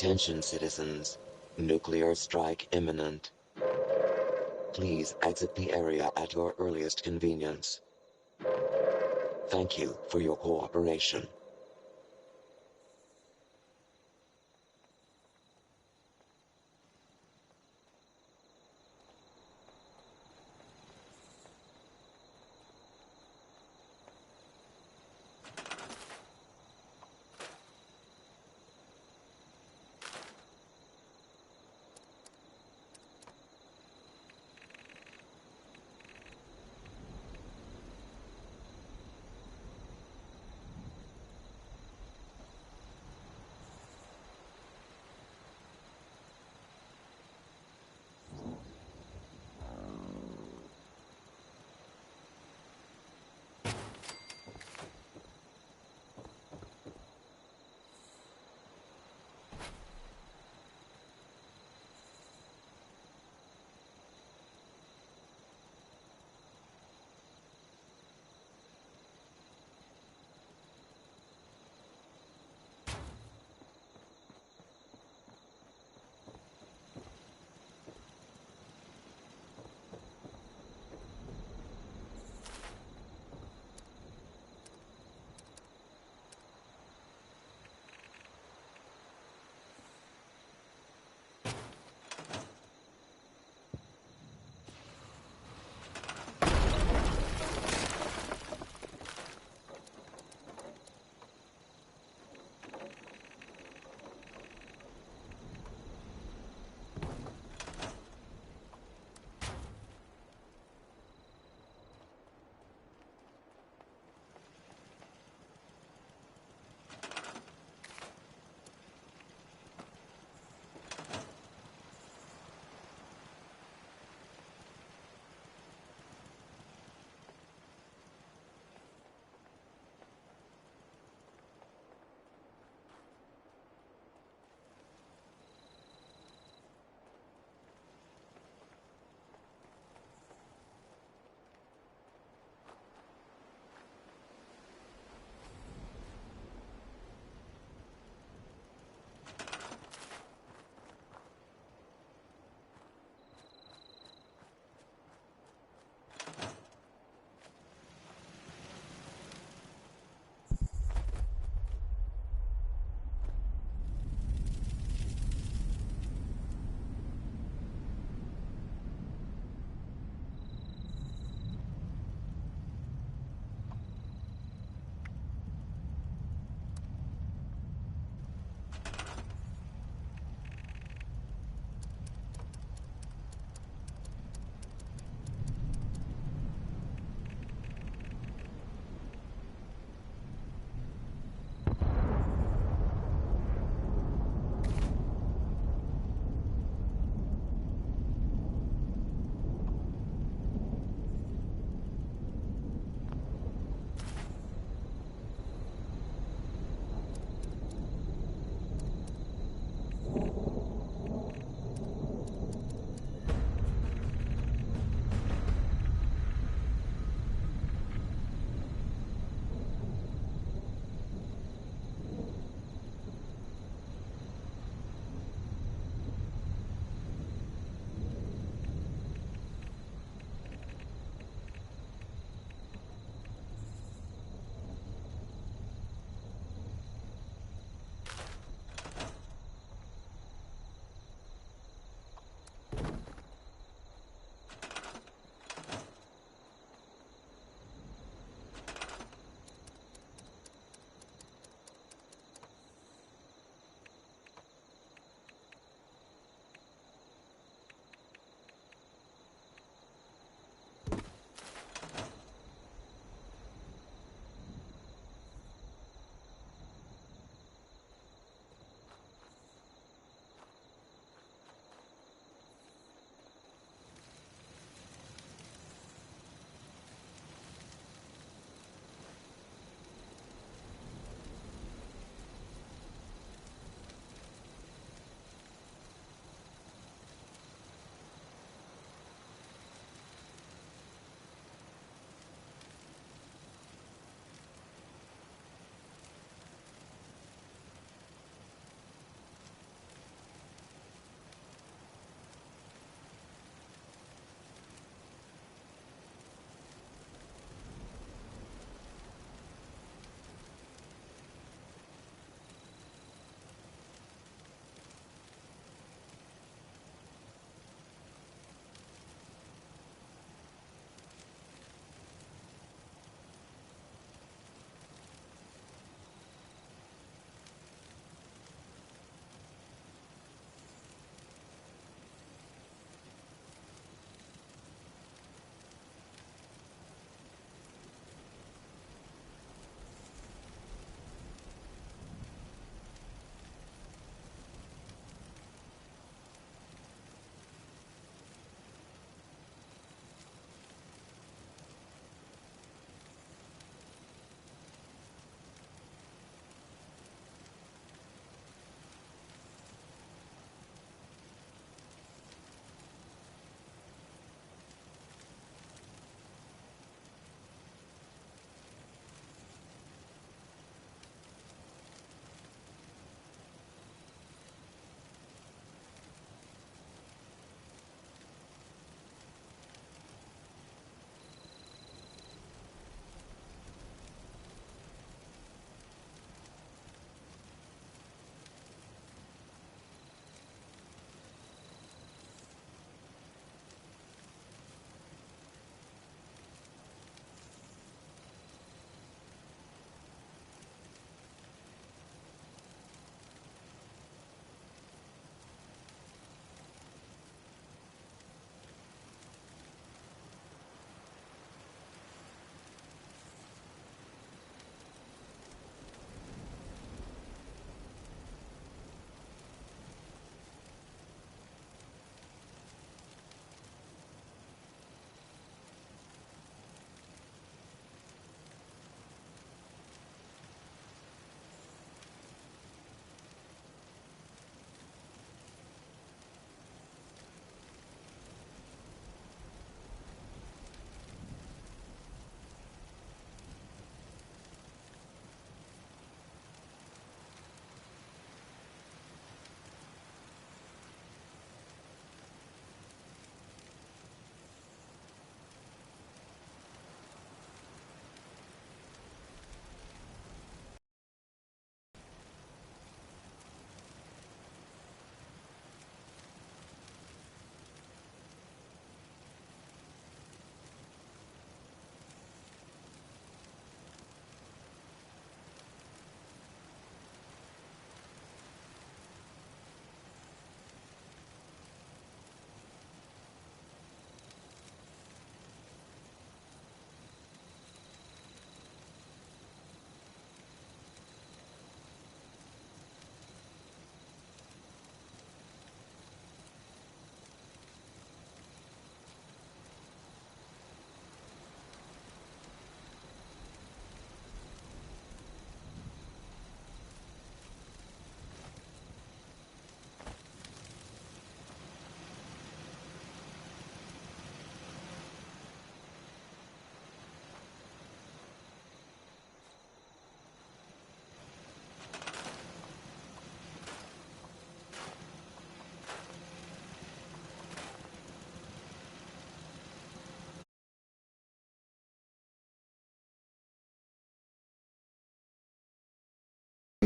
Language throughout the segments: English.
Attention citizens. Nuclear strike imminent. Please exit the area at your earliest convenience. Thank you for your cooperation.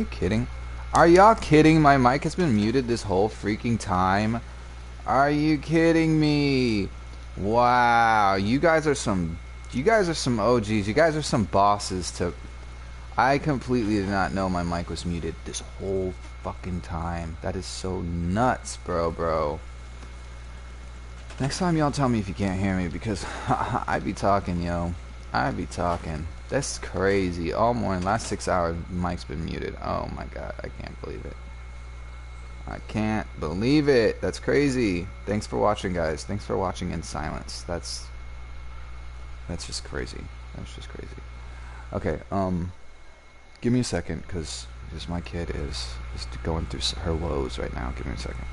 kidding? Are y'all kidding? My mic has been muted this whole freaking time. Are you kidding me? Wow, you guys are some OGs. You guys are some bosses to I completely did not know my mic was muted this whole fucking time. That is so nuts, bro. Next time y'all tell me if you can't hear me because I be talking, yo. I be talking. That's crazy. All morning, last 6 hours, mic's been muted. Oh my god, I can't believe it. I can't believe it. That's crazy. Thanks for watching, guys. Thanks for watching in silence. That's just crazy. That's just crazy. Okay, give me a second, because my kid is going through her woes right now. Give me a second.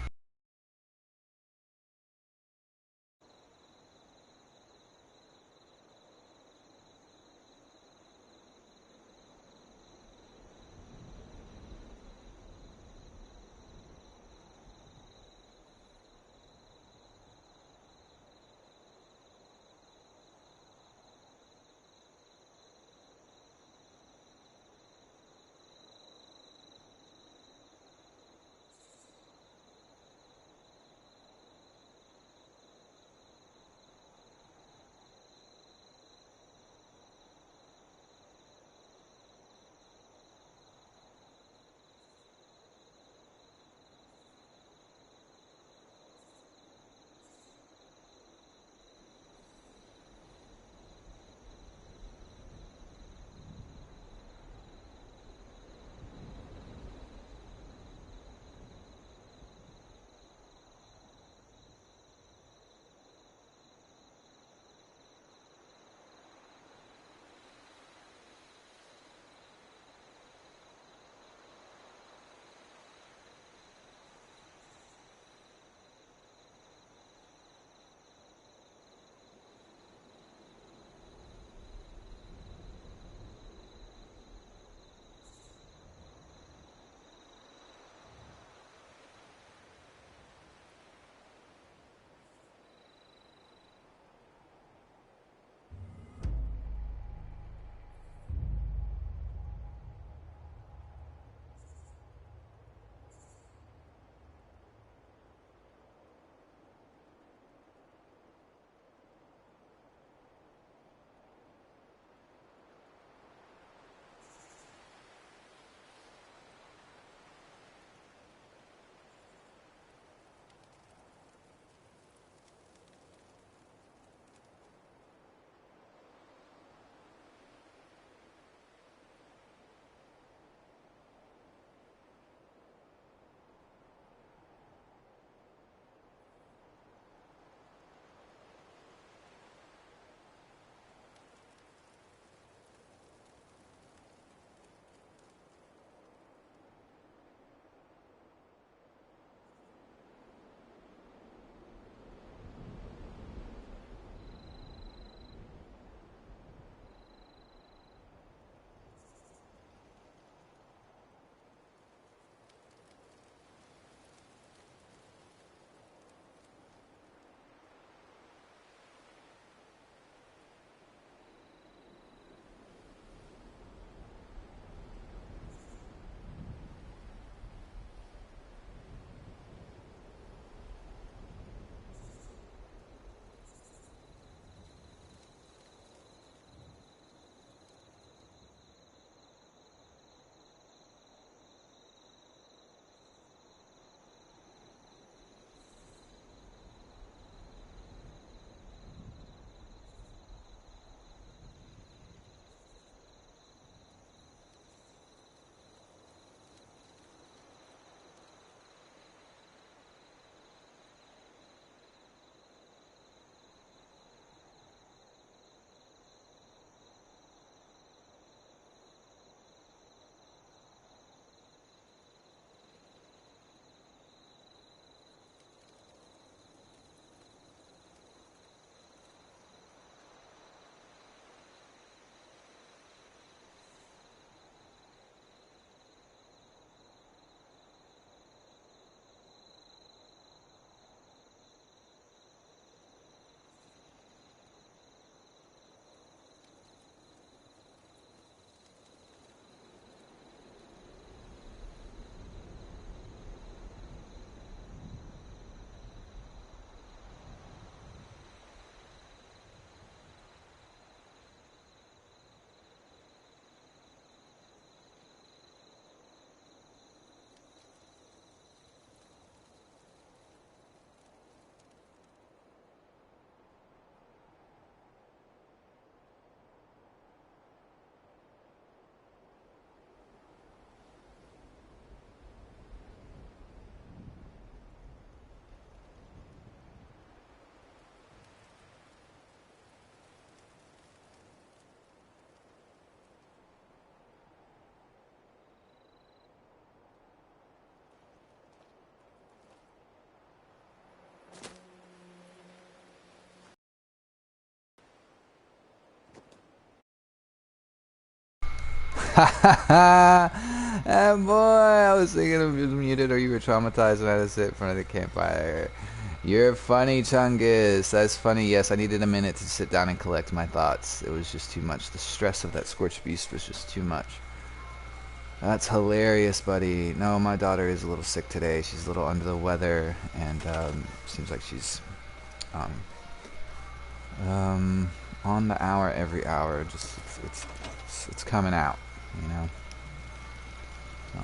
Boy, I was thinking of you was muted or you were traumatized when I had to sit in front of the campfire. You're funny, Chungus. That's funny. Yes, I needed a minute to sit down and collect my thoughts. It was just too much. The stress of that scorched beast was just too much. That's hilarious, buddy. No, my daughter is a little sick today. She's a little under the weather, and seems like she's on the hour every hour. Just it's coming out, you know. So,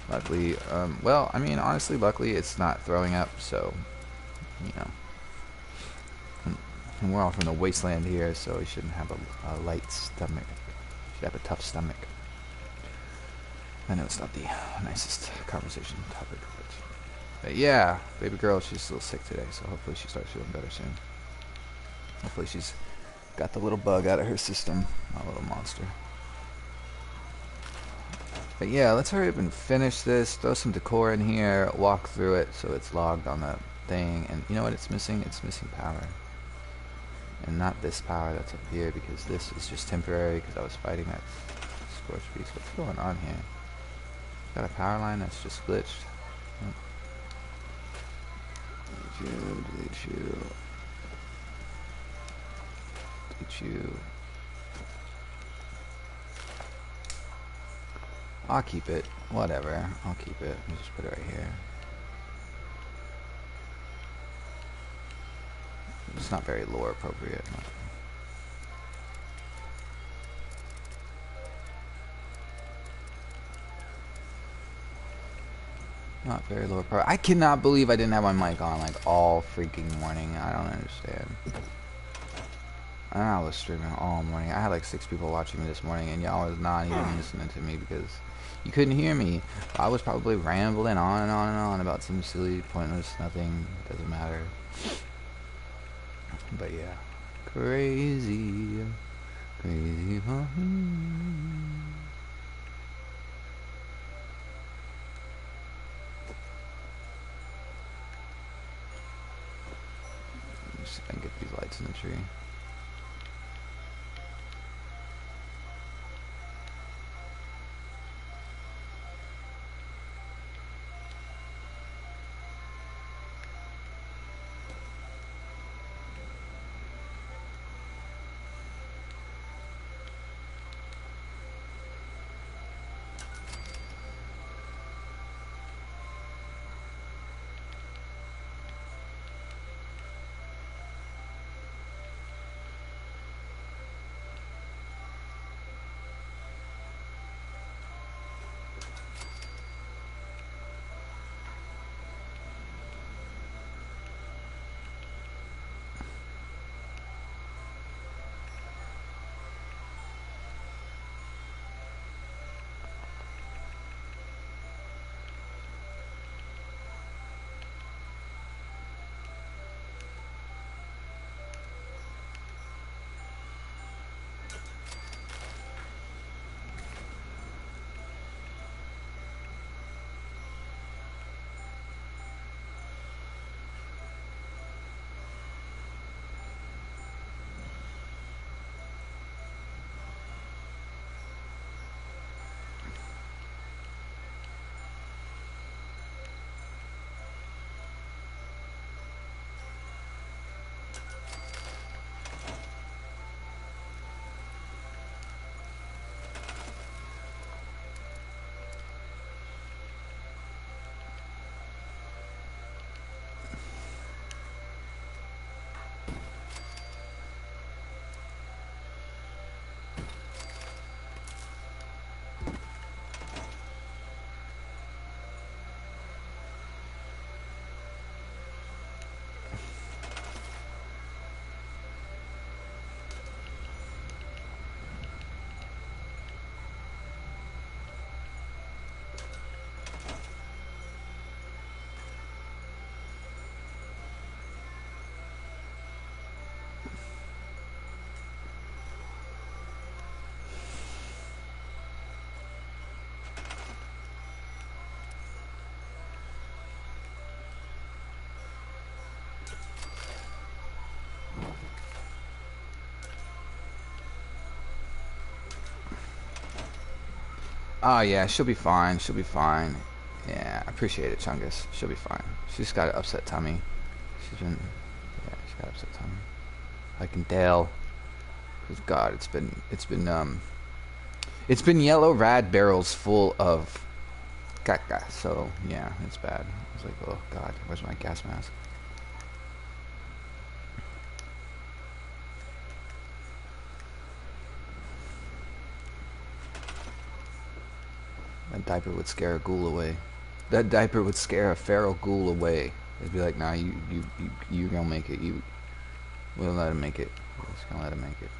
luckily, well, I mean, honestly, luckily, it's not throwing up. So, you know, and we're all from the wasteland here, so we shouldn't have a light stomach. Should have a tough stomach. I know it's not the nicest conversation topic, but yeah, baby girl, she's a little sick today, so hopefully she starts feeling better soon. Hopefully she's got the little bug out of her system, my little monster. But yeah, let's hurry up and finish this, throw some decor in here, walk through it so it's logged on the thing, and you know what it's missing? It's missing power. And not this power that's up here, because this is just temporary, because I was fighting that scorched beast. What's going on here? Got a power line that's just glitched. Delete you. I'll keep it. Whatever. I'll keep it. I'll just put it right here. It's not very lore appropriate. Not very low power. I cannot believe I didn't have my mic on like all freaking morning. I don't understand. I was streaming all morning. I had like 6 people watching me this morning, and y'all was not even listening to me because you couldn't hear me. I was probably rambling on and on and on about some silly, pointless, nothing. Doesn't matter. But yeah, crazy, crazy. See if I can get these lights in the tree. Oh yeah, she'll be fine. She'll be fine. Yeah, I appreciate it, Chungus. She'll be fine. She's got an upset tummy. She's been, yeah, she's got upset tummy. I can tell. Cause God, it's been yellow rad barrels full of caca. So yeah, it's bad. It's like, oh God, where's my gas mask? That diaper would scare a ghoul away. That diaper would scare a feral ghoul away. It'd be like, nah, you gonna make it. We'll let him make it. We're just gonna let him make it.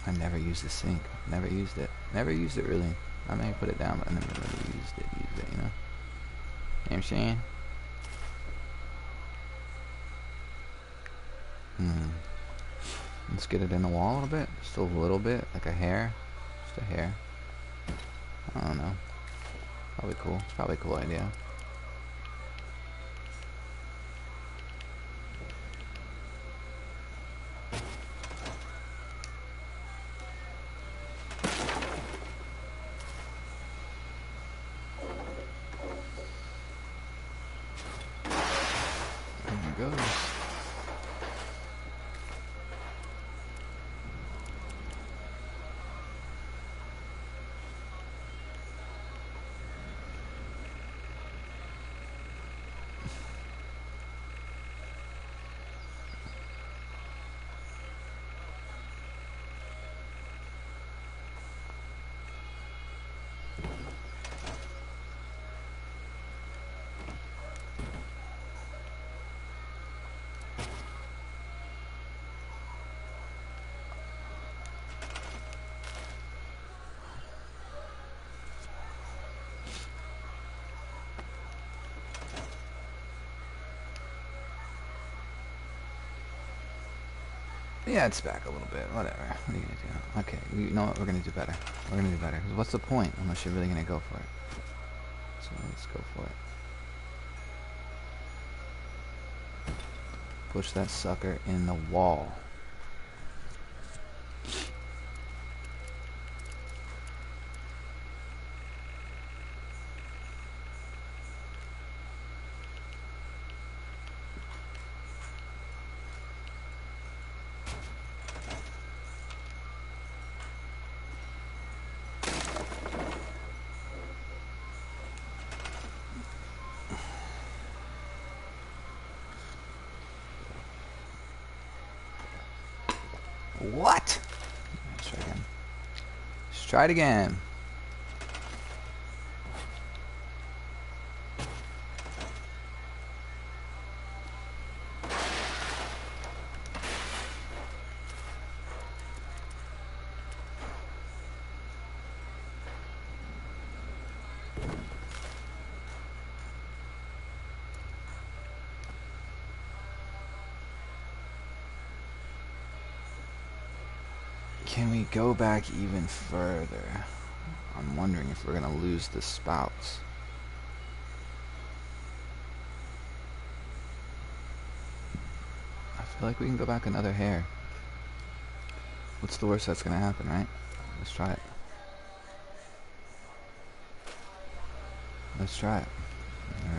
I never used the sink. Never used it. Never used it really. I may put it down, but I never really used it. You know? You know what I'm saying? Let's get it in the wall a little bit. Just a little bit. Like a hair. Just a hair. I don't know. Probably cool. It's probably a cool idea. There it goes. Yeah, it's back a little bit. Whatever. What are you gonna do? Okay, you know what? We're gonna do better. We're gonna do better. 'Cause what's the point unless you're really gonna go for it? So let's go for it. Push that sucker in the wall. What? Let's try again. Let's try it again. Can we go back even further? I'm wondering if we're gonna lose the spouts. I feel like we can go back another hair. What's the worst that's gonna happen, right? Let's try it. Let's try it.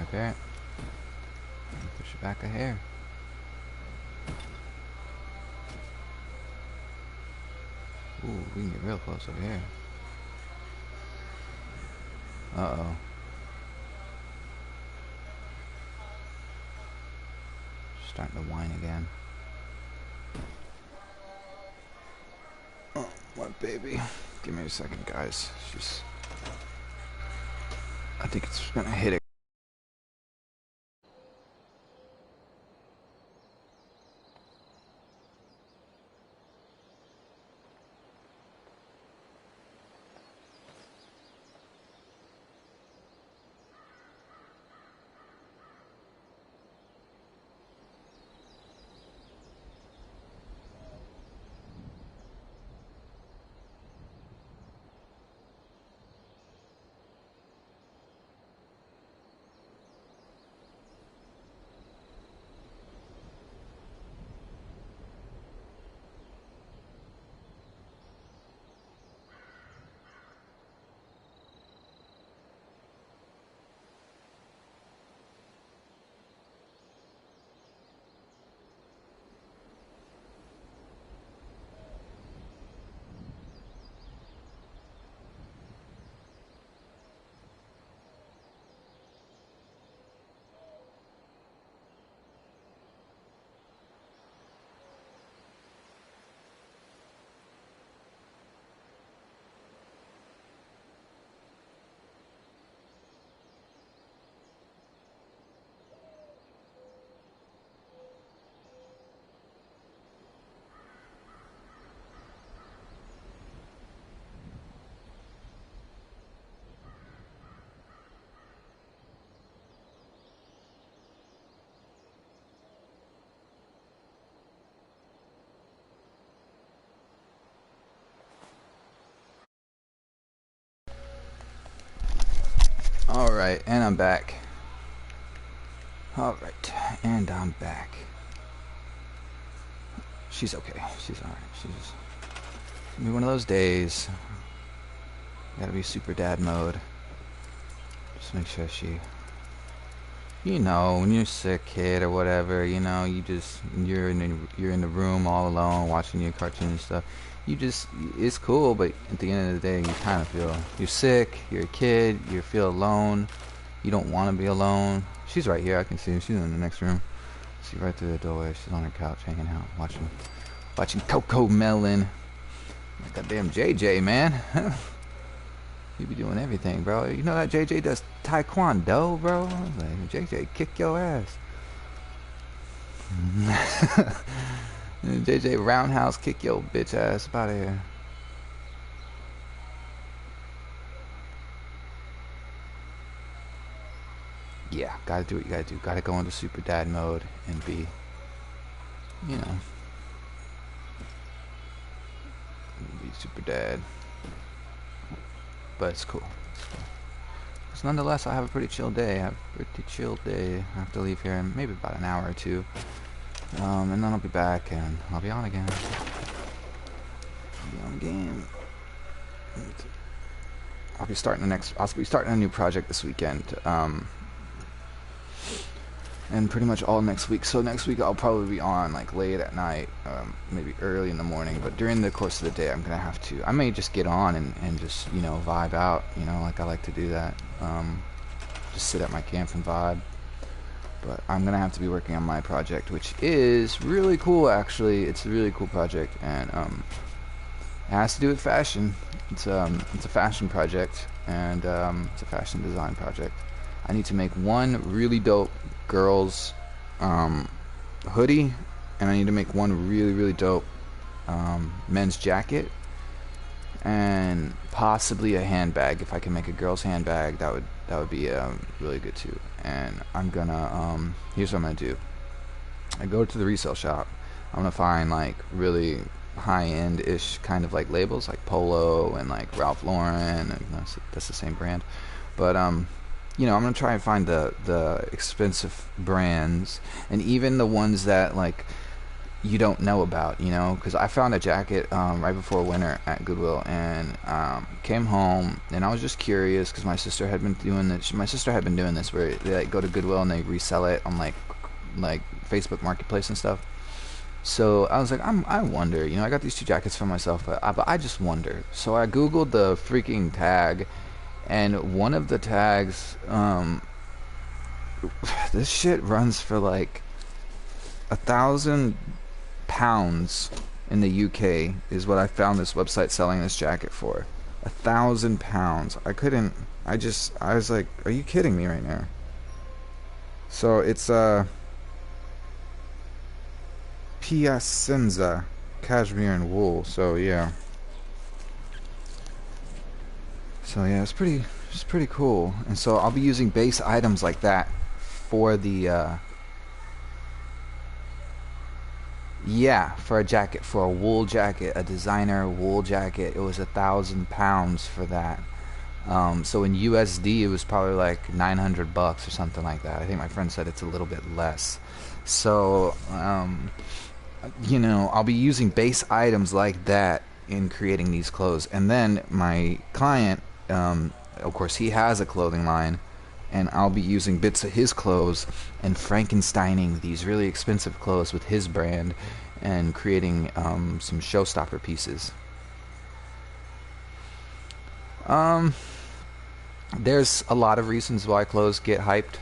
Repair it. Push it back a hair. Ooh, we can get real close over here. Uh-oh. Starting to whine again. Oh, what baby? Give me a second, guys. I think it's gonna hit it. Alright, and I'm back. Alright, and I'm back. She's okay. She's alright. She's gonna be one of those days. Gotta be super dad mode. Just make sure she... You know, when you're sick, kid, or whatever, you know, you're in the room all alone watching your cartoon and stuff. It's cool, but at the end of the day, you kind of feel you're sick. You're a kid. You feel alone. You don't want to be alone. She's right here. I can see her. She's in the next room. See right through the doorway. She's on her couch hanging out, watching Coco Melon. Goddamn JJ, man. You be doing everything, bro. You know that JJ does taekwondo, bro? Like, JJ, kick your ass. JJ roundhouse, kick your bitch ass up out of here. Yeah, gotta do what you gotta do. Gotta go into super dad mode and be, you know, be super dad. But it's cool. Because nonetheless, I have a pretty chill day. I have to leave here in maybe about an hour or two. And then I'll be back and I'll be on again. I'll be starting a new project this weekend. And pretty much all next week. So next week I'll probably be on like late at night, maybe early in the morning. But during the course of the day, I may just get on and just, you know, vibe out. You know, like I like to do that. Just sit at my camp and vibe. But I'm gonna have to be working on my project, which is really cool. Actually, it's a really cool project, and it has to do with fashion. It's a fashion project, and it's a fashion design project. I need to make one really dope girls hoodie, and I need to make one really dope men's jacket, and possibly a handbag. If I can make a girl's handbag, that would be really good too. And I'm gonna here's what I'm gonna do. I go to the resale shop. I'm gonna find like really high-end ish kind of like labels like Polo and like Ralph Lauren, and that's the same brand. But you know, I'm gonna try and find the expensive brands, and even the ones that like you don't know about, you know, because I found a jacket right before winter at Goodwill, and came home, and I was just curious because my sister had been doing this. Where they like go to Goodwill and they resell it on like Facebook Marketplace and stuff. So I was like, I wonder, you know, I got these two jackets for myself, but I just wonder. So I googled the freaking tag, and one of the tags, this shit runs for like £1,000 in the UK is what I found this website selling this jacket for. £1,000. I was like, are you kidding me right now? So it's Piacenza cashmere and wool. So yeah, it's pretty cool. And so I'll be using base items like that for the for a jacket, for a wool jacket, a designer wool jacket. It was £1,000 for that. So in USD it was probably like $900 or something like that. I think my friend said it's a little bit less. So you know, I'll be using base items like that in creating these clothes. And then my client, of course, he has a clothing line, and I'll be using bits of his clothes and Frankensteining these really expensive clothes with his brand and creating some showstopper pieces. There's a lot of reasons why clothes get hyped,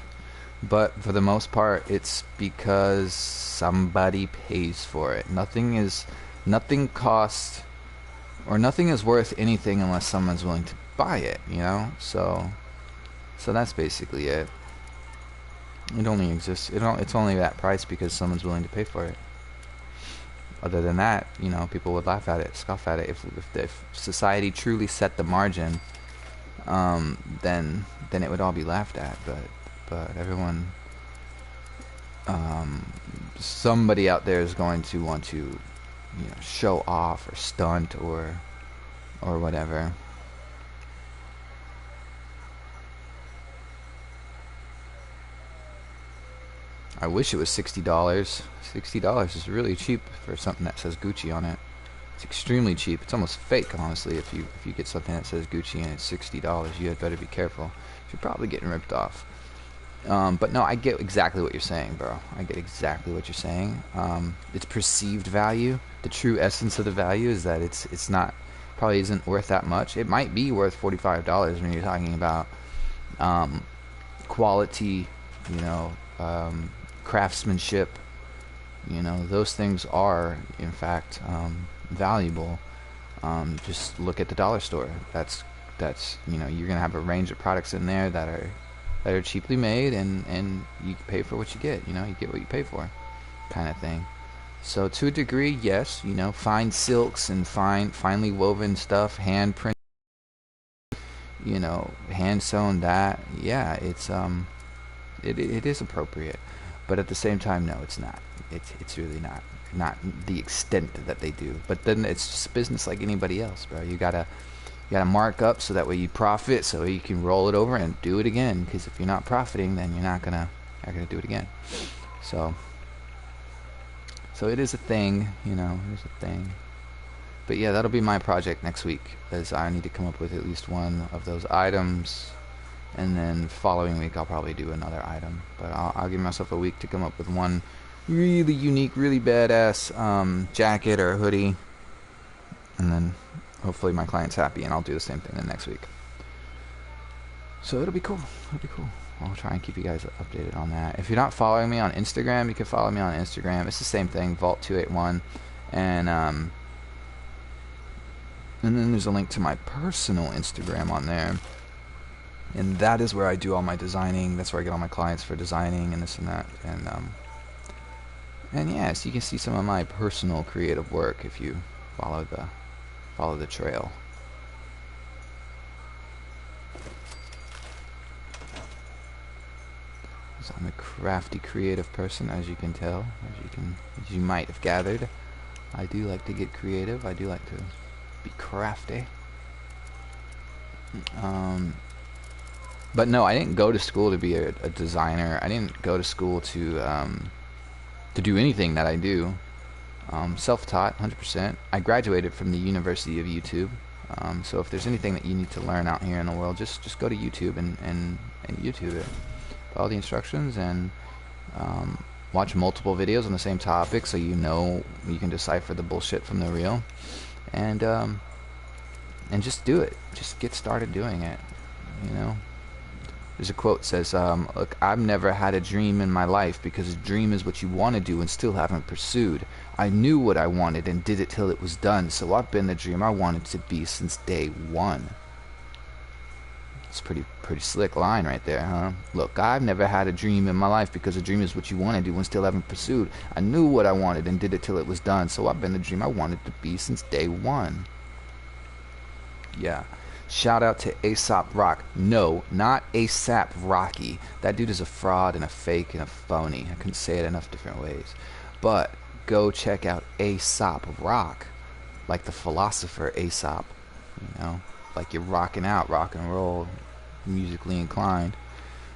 but for the most part, it's because somebody pays for it. Nothing costs, or nothing is worth anything unless someone's willing to buy it, you know? So that's basically it. It only exists, it's only that price because someone's willing to pay for it. Other than that, you know, people would laugh at it, scoff at it. If society truly set the margin, then it would all be laughed at. But everyone, somebody out there is going to want to, you know, show off or stunt or whatever. I wish it was $60. $60 is really cheap for something that says Gucci on it. It's extremely cheap. It's almost fake, honestly. If you get something that says Gucci and it's $60, you had better be careful. You're probably getting ripped off. But no, I get exactly what you're saying, bro. I get exactly what you're saying. It's perceived value. The true essence of the value is that it's not, probably isn't worth that much. It might be worth $45 when you're talking about quality, you know, craftsmanship. You know, those things are, in fact, valuable. Just look at the dollar store. That's you know, you're gonna have a range of products in there that are cheaply made, and you pay for what you get. You know, you get what you pay for, kind of thing. So to a degree, yes, you know, fine silks and finely woven stuff, hand print, you know, hand sewn, that, yeah, it's it is appropriate, but at the same time, no, it's not. It's really not the extent that they do. But then it's just business like anybody else, bro. You gotta mark up so that way you profit, so you can roll it over and do it again. Because if you're not profiting, then you're not gonna do it again. So it is a thing, you know. It's a thing. But yeah, that'll be my project next week, as I need to come up with at least one of those items, and then following week I'll probably do another item. But I'll give myself a week to come up with one really unique, really badass jacket or hoodie, and then hopefully my client's happy, and I'll do the same thing the next week. So it'll be cool. I'll try and keep you guys updated on that. If you're not following me on Instagram, you can follow me on Instagram. It's the same thing, Vault281, and then there's a link to my personal Instagram on there, and that is where I do all my designing. That's where I get all my clients for designing and this and that, and yeah, so you can see some of my personal creative work if you follow the trail. So I'm a crafty, creative person, as you can tell, as you might have gathered. I do like to get creative. I do like to be crafty. But no, I didn't go to school to be a designer. I didn't go to school to do anything that I do. Self-taught, 100%. I graduated from the University of YouTube. So if there's anything that you need to learn out here in the world, just go to YouTube and YouTube it. Follow the instructions and watch multiple videos on the same topic, so you know you can decipher the bullshit from the real. And just do it. Just get started doing it. You know. There's a quote that says, look, I've never had a dream in my life, because a dream is what you want to do and still haven't pursued. I knew what I wanted and did it till it was done, so I've been the dream I wanted to be since day one. It's a pretty slick line right there, huh? Look, I've never had a dream in my life, because a dream is what you want to do and still haven't pursued. I knew what I wanted and did it till it was done, so I've been the dream I wanted to be since day one. Yeah. Shout out to A$AP Rock. No, not A$AP Rocky. That dude is a fraud and a fake and a phony. I couldn't say it enough different ways. But go check out A$AP Rock, like the philosopher Aesop. You know, like you're rocking out, rock and roll, musically inclined.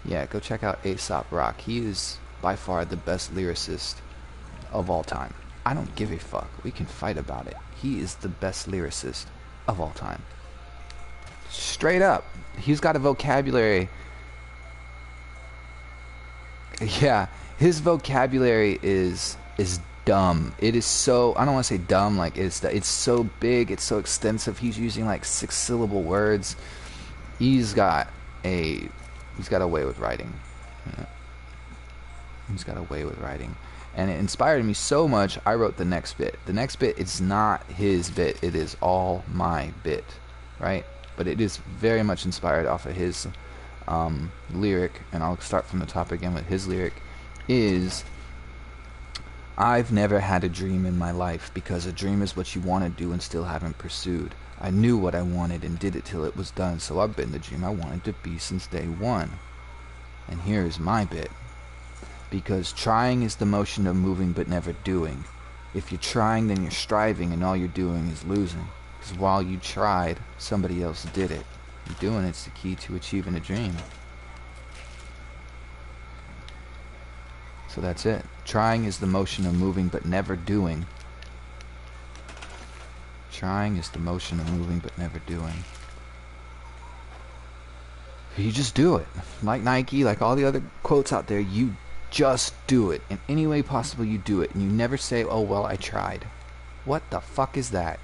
Yeah, go check out A$AP Rock. He is by far the best lyricist of all time. I don't give a fuck. We can fight about it. He is the best lyricist of all time. Straight up. He's got a vocabulary. Yeah, his vocabulary is dumb. It is so, I don't want to say dumb, like it's so big, it's so extensive. He's using like 6-syllable words. He's got a way with writing. Yeah. He's got a way with writing. And it inspired me so much, I wrote the next bit. The next bit is not his bit, it is all my bit, right? But it is very much inspired off of his lyric, and I'll start from the top again with his lyric, is, I've never had a dream in my life, because a dream is what you want to do and still haven't pursued. I knew what I wanted and did it till it was done, so I've been the dream I wanted to be since day one. And here is my bit. Because trying is the motion of moving but never doing. If you're trying, then you're striving, and all you're doing is losing. Because while you tried, somebody else did it. And doing it's the key to achieving a dream. So that's it. Trying is the motion of moving but never doing. Trying is the motion of moving but never doing. You just do it. Like Nike, like all the other quotes out there, you just do it. In any way possible, you do it. And you never say, oh, well, I tried. What the fuck is that?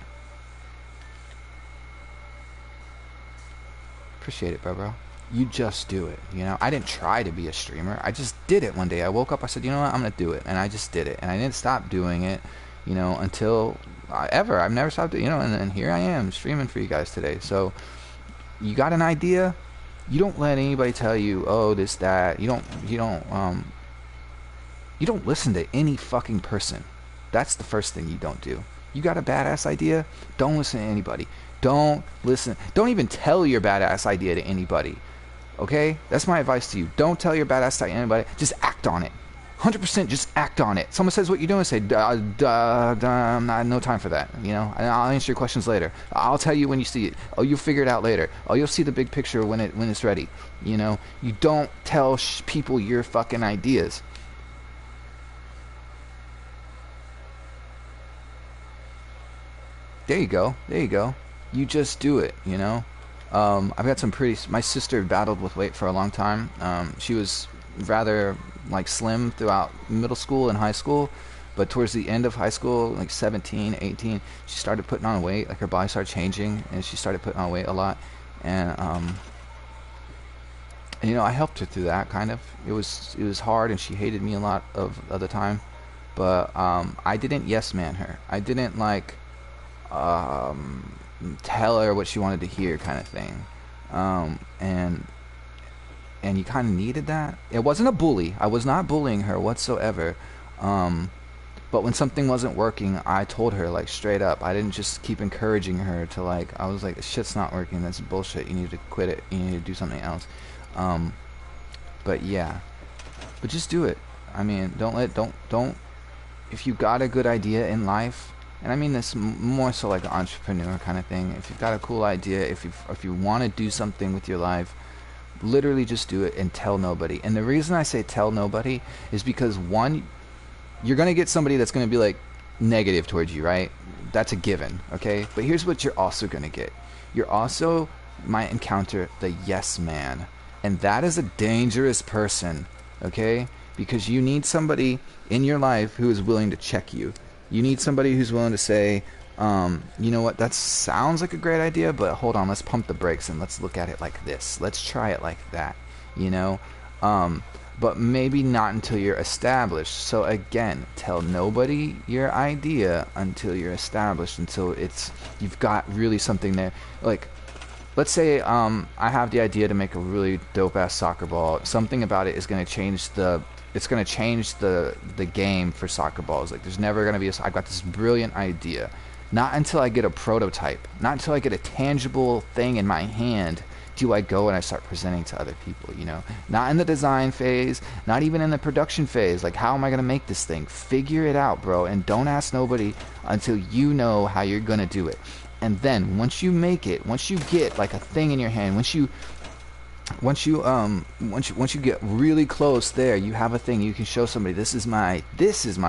Appreciate it, bro. You just do it. You know, I didn't try to be a streamer. I just did it one day. I woke up, I said, you know what, I'm going to do it. And I just did it. And I didn't stop doing it, you know, until ever. I've never stopped doing it, you know, and here I am streaming for you guys today. So you got an idea? You don't let anybody tell you, oh, this, that. You don't listen to any fucking person. That's the first thing you don't do. You got a badass idea? Don't listen to anybody. Don't listen. Don't even tell your badass idea to anybody. Okay? That's my advice to you. Don't tell your badass idea to anybody. Just act on it. 100% just act on it. Someone says what you're doing, say, no time for that. You know, and I'll answer your questions later. I'll tell you when you see it. Oh, you'll figure it out later. Oh, you'll see the big picture when it's ready. You know, you don't tell people your fucking ideas. There you go. There you go. You just do it, you know. I've got some my sister battled with weight for a long time. She was rather like slim throughout middle school and high school, but towards the end of high school, like 17, 18, she started putting on weight. Like her body started changing, and she started putting on weight a lot. And you know, I helped her through that kind of. It was hard, and she hated me a lot of the time. But I didn't yes man her. I didn't like tell her what she wanted to hear, kind of thing. And you kind of needed that. It wasn't a bully. I was not bullying her whatsoever. But when something wasn't working, I told her, like, straight up. I didn't just keep encouraging her to, like, I was like, shit's not working. That's bullshit. You need to quit it. You need to do something else. But yeah. But just do it. I mean, don't. If you got a good idea in life, and I mean this more so like an entrepreneur kind of thing. If you've got a cool idea, if you want to do something with your life, literally just do it and tell nobody. And the reason I say tell nobody is because, one, you're going to get somebody that's going to be like negative towards you, right? That's a given, okay? But here's what you're also going to get. You're also might encounter the yes man. And that is a dangerous person, okay? Because you need somebody in your life who is willing to check you. You need somebody who's willing to say, you know what, that sounds like a great idea, but hold on, let's pump the brakes and let's look at it like this. Let's try it like that, you know? But maybe not until you're established. So again, tell nobody your idea until you're established, until you've got really something there. Like, let's say I have the idea to make a really dope-ass soccer ball. Something about it is going to change the game for soccer balls. Like, there's never going to be I've got this brilliant idea. Not until I get a prototype, not until I get a tangible thing in my hand, do I go and I start presenting to other people, you know? Not in the design phase, not even in the production phase. Like, how am I going to make this thing? Figure it out, bro, and don't ask nobody until you know how you're going to do it. And then, once you make it, once you get, like, a thing in your hand, once you get really close there, you have a thing you can show somebody, this is my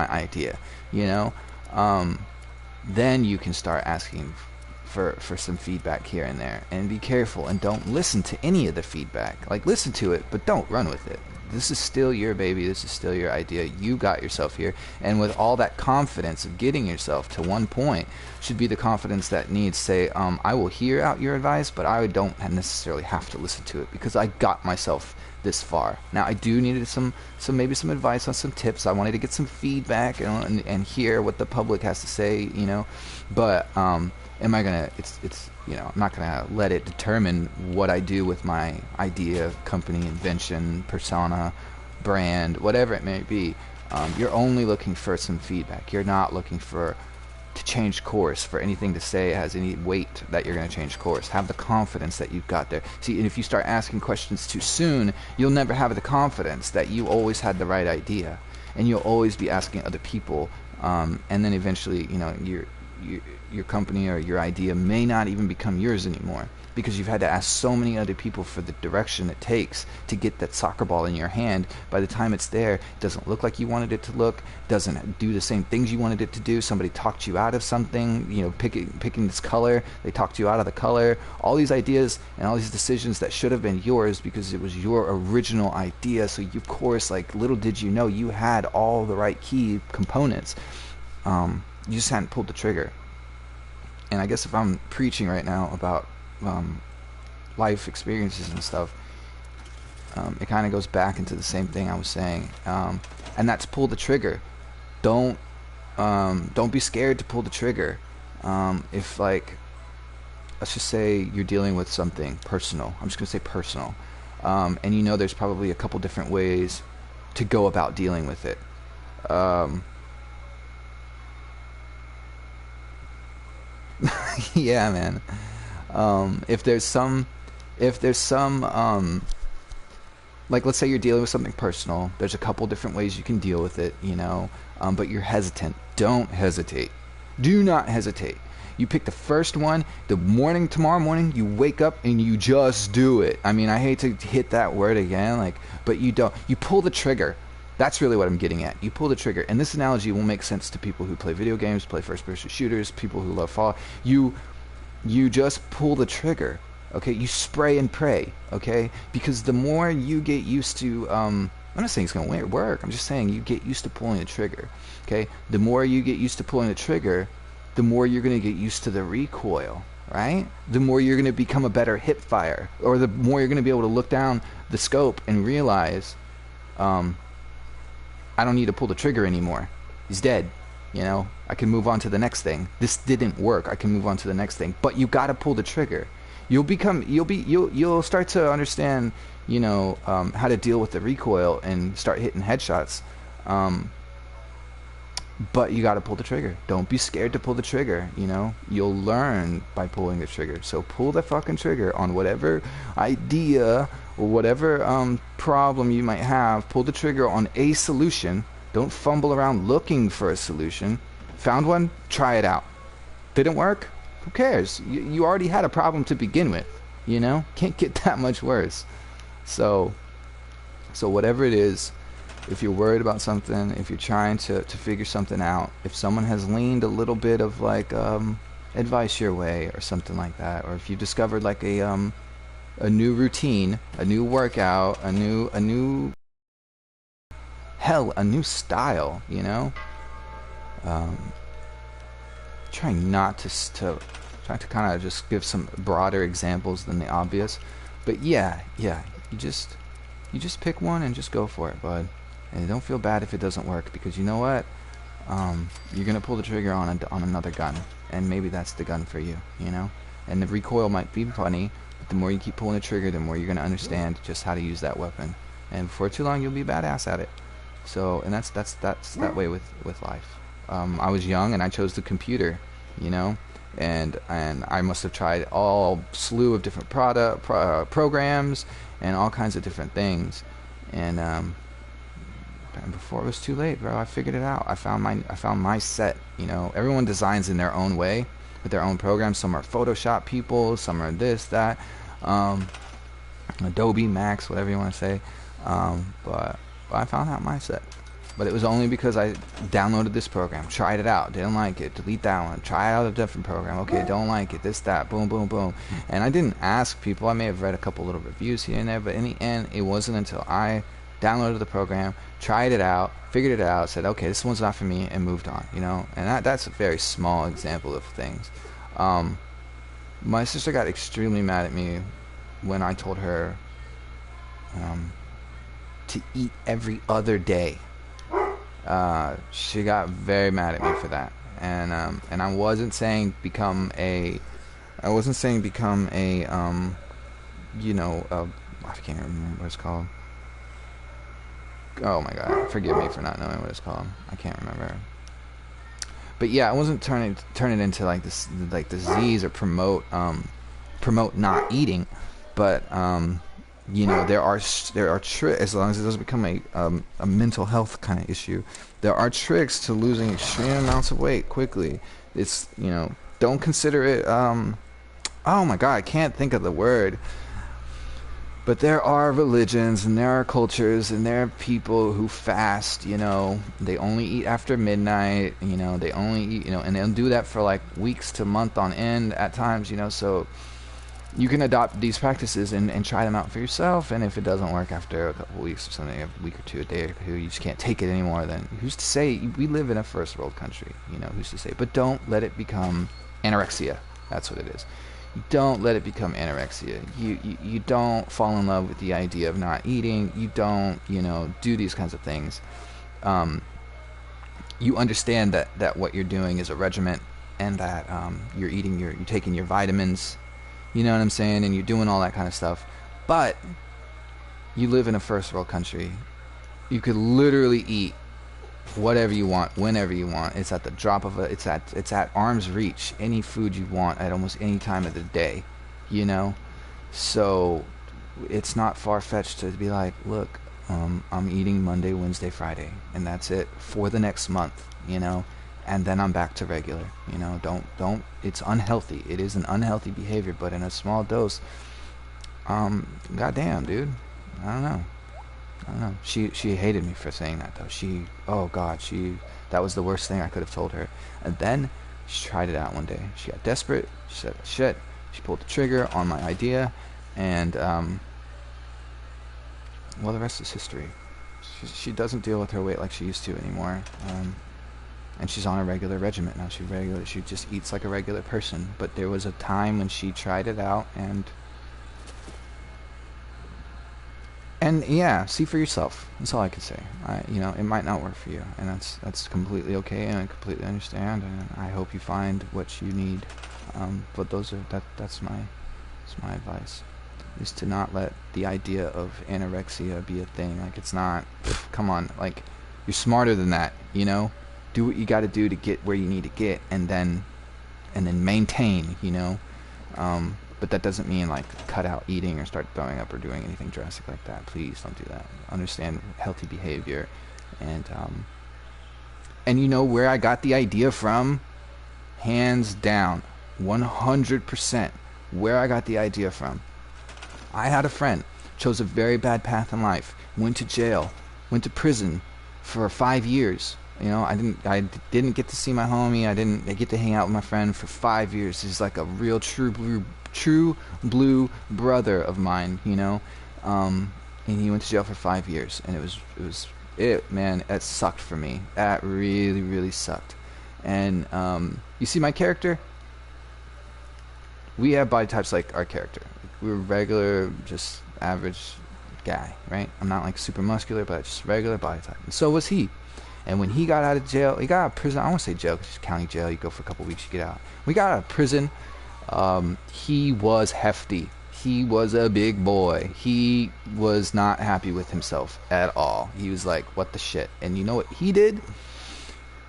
idea, you know? Then you can start asking for some feedback here and there, and be careful and don't listen to any of the feedback. Like, listen to it, but don't run with it. This is still your baby. This is still your idea. You got yourself here, and with all that confidence of getting yourself to one point should be the confidence that needs say, I will hear out your advice, but I don't necessarily have to listen to it because I got myself this far. Now, I do need maybe some advice on some tips. I wanted to get some feedback and hear what the public has to say, you know. But am I gonna? It's you know, I'm not gonna let it determine what I do with my idea, company, invention, persona, brand, whatever it may be. You're only looking for some feedback. You're not looking to change course, for anything to say has any weight that you're going to change course. Have the confidence that you've got there. See, and if you start asking questions too soon, you'll never have the confidence that you always had the right idea, and you'll always be asking other people, and then eventually, you know, your company or your idea may not even become yours anymore. because you've had to ask so many other people for the direction it takes to get that soccer ball in your hand. By the time it's there, it doesn't look like you wanted it to look, doesn't do the same things you wanted it to do. Somebody talked you out of something, you know, picking this color, they talked you out of the color. All these ideas and all these decisions that should have been yours because it was your original idea. So you, of course, like, little did you know, you had all the right key components. You just hadn't pulled the trigger. And I guess if I'm preaching right now about life experiences and stuff, it kind of goes back into the same thing I was saying, and that's pull the trigger. Don't be scared to pull the trigger. If, like, let's just say you're dealing with something personal, I'm just gonna say personal, and you know there's probably a couple different ways to go about dealing with it. Yeah, man. If there's some like, let's say you're dealing with something personal, there's a couple different ways you can deal with it, you know, but you're hesitant. Don't hesitate. Do not hesitate. You pick the first one, tomorrow morning, you wake up and you just do it. I mean, I hate to hit that word again, like, but you pull the trigger. That's really what I'm getting at. You pull the trigger. And this analogy will make sense to people who play video games, play first-person shooters, people who love Fallout. You just pull the trigger, okay? You spray and pray, okay? Because the more you get used to, I'm not saying it's going to work. I'm just saying you get used to pulling the trigger, okay? The more you get used to pulling the trigger, the more you're going to get used to the recoil, right? The more you're going to become a better hip fire, or the more you're going to be able to look down the scope and realize, I don't need to pull the trigger anymore. He's dead. You know, I can move on to the next thing. This didn't work. I can move on to the next thing. But you got to pull the trigger. You'll start to understand, you know, how to deal with the recoil and start hitting headshots. But you got to pull the trigger. Don't be scared to pull the trigger. You know, you'll learn by pulling the trigger. So pull the fucking trigger on whatever idea or whatever problem you might have. Pull the trigger on a solution. Don't fumble around looking for a solution. Found one? Try it out. Didn't work? Who cares? You already had a problem to begin with. You know? Can't get that much worse. So whatever it is, if you're worried about something, if you're trying to figure something out, if someone has leaned a little bit of, like, advice your way or something like that, or if you discovered, like, a new routine, a new workout, a new style, you know, trying not to kind of just give some broader examples than the obvious, but yeah, you just pick one and just go for it, bud. And don't feel bad if it doesn't work, because you know what, you're gonna pull the trigger on another gun, and maybe that's the gun for you, you know. And the recoil might be funny, but the more you keep pulling the trigger, the more you're gonna understand just how to use that weapon, and before too long you'll be badass at it. So, and that's that way with life. I was young and I chose the computer, you know, and I must have tried all slew of different programs and all kinds of different things, and before it was too late, bro, I figured it out. I found my set. You know, everyone designs in their own way with their own programs. Some are Photoshop people, some are this, that, Adobe, Max, whatever you want to say. But I found out my set. But it was only because I downloaded this program, tried it out, didn't like it, delete that one, try out a different program, okay, don't like it, this, that, boom, boom, boom. And I didn't ask people. I may have read a couple little reviews here and there, but in the end, it wasn't until I downloaded the program, tried it out, figured it out, said, okay, this one's not for me, and moved on, you know. And that's a very small example of things. My sister got extremely mad at me when I told her to eat every other day. She got very mad at me for that, and I wasn't saying become a you know, I can't remember what it's called. Oh my god, forgive me for not knowing what it's called. I can't remember. But yeah, I wasn't turn it into like this, like disease, or promote not eating, but you know, there are tricks, as long as it doesn't become a mental health kind of issue. There are tricks to losing extreme amounts of weight quickly. It's, you know, don't consider it oh my god, I can't think of the word. But there are religions and there are cultures and there are people who fast, you know, they only eat after midnight, you know, they only eat, you know, and they'll do that for like weeks to month on end at times, you know, so you can adopt these practices and try them out for yourself, and if it doesn't work after a couple weeks or something, a week or two, a day or two, you just can't take it anymore, then who's to say? We live in a first world country, you know, who's to say? But don't let it become anorexia. That's what it is. Don't let it become anorexia. You don't fall in love with the idea of not eating. You don't, you know, do these kinds of things. You understand that what you're doing is a regimen, and that you're taking your vitamins, you know what I'm saying, and you're doing all that kind of stuff. But you live in a first world country. You could literally eat whatever you want, whenever you want. It's at the drop of it's at arm's reach. Any food you want at almost any time of the day, you know. So it's not far-fetched to be like, look, I'm eating Monday, Wednesday, Friday, and that's it for the next month, you know, and then I'm back to regular, you know. Don't it's unhealthy. It is an unhealthy behavior, but in a small dose, goddamn, dude, I don't know. She hated me for saying that, though. Oh god, that was the worst thing I could have told her. And then she tried it out one day. She got desperate. She said shit. She pulled the trigger on my idea, and well, the rest is history. She doesn't deal with her weight like she used to anymore. And she's on a regular regimen now. She just eats like a regular person. But there was a time when she tried it out, and yeah, see for yourself. That's all I can say. You know, it might not work for you, and that's completely okay, and I completely understand. And I hope you find what you need. But that's my advice, is to not let the idea of anorexia be a thing. Like, it's not. Come on, like, you're smarter than that. You know, do what you got to do to get where you need to get, and then maintain. You know. But that doesn't mean like cut out eating or start throwing up or doing anything drastic like that. Please don't do that. Understand healthy behavior, and you know where I got the idea from? Hands down, 100%. Where I got the idea from? I had a friend, chose a very bad path in life, went to jail, went to prison for 5 years. You know, I didn't get to see my homie. I didn't get to hang out with my friend for 5 years. He's like a real true blue brother of mine, you know. And he went to jail for 5 years, and man, it sucked for me. That really, really sucked. And you see my character? We have body types like our character. We're regular, just average guy, right? I'm not like super muscular, but just regular body type. And so was he. And when he got out of jail, he got out of prison. I don't want to say jail, because it's county jail. You go for a couple weeks, you get out. We got out of prison. He was hefty. He was a big boy. He was not happy with himself at all. He was like, what the shit? And you know what he did?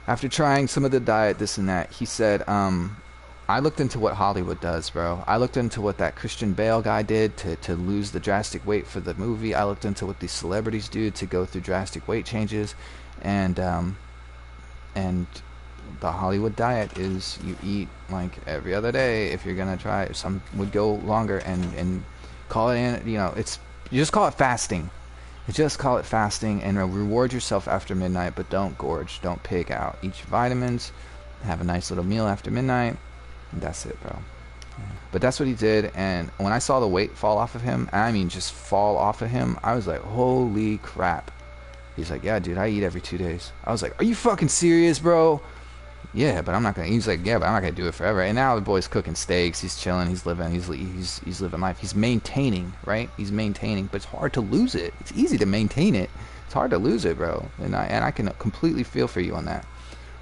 After trying some of the diet, this and that, he said, I looked into what Hollywood does, bro. I looked into what that Christian Bale guy did to lose the drastic weight for the movie. I looked into what these celebrities do to go through drastic weight changes. And the Hollywood diet is you eat like every other day. If you're gonna try it, some would go longer and call it, you know, you just call it fasting. You just call it fasting, and reward yourself after midnight, but don't gorge, don't pig out. Eat your vitamins, have a nice little meal after midnight, and that's it, bro. But that's what he did, and when I saw the weight fall off of him, I mean just fall off of him, I was like, holy crap. He's like, yeah, dude, I eat every 2 days. I was like, are you fucking serious, bro? Yeah, but I'm not gonna. He's like, yeah, but I'm not gonna do it forever. And now the boy's cooking steaks. He's chilling. He's living. He's living life. He's maintaining, right? He's maintaining, but it's hard to lose it. It's easy to maintain it. It's hard to lose it, bro. And I can completely feel for you on that.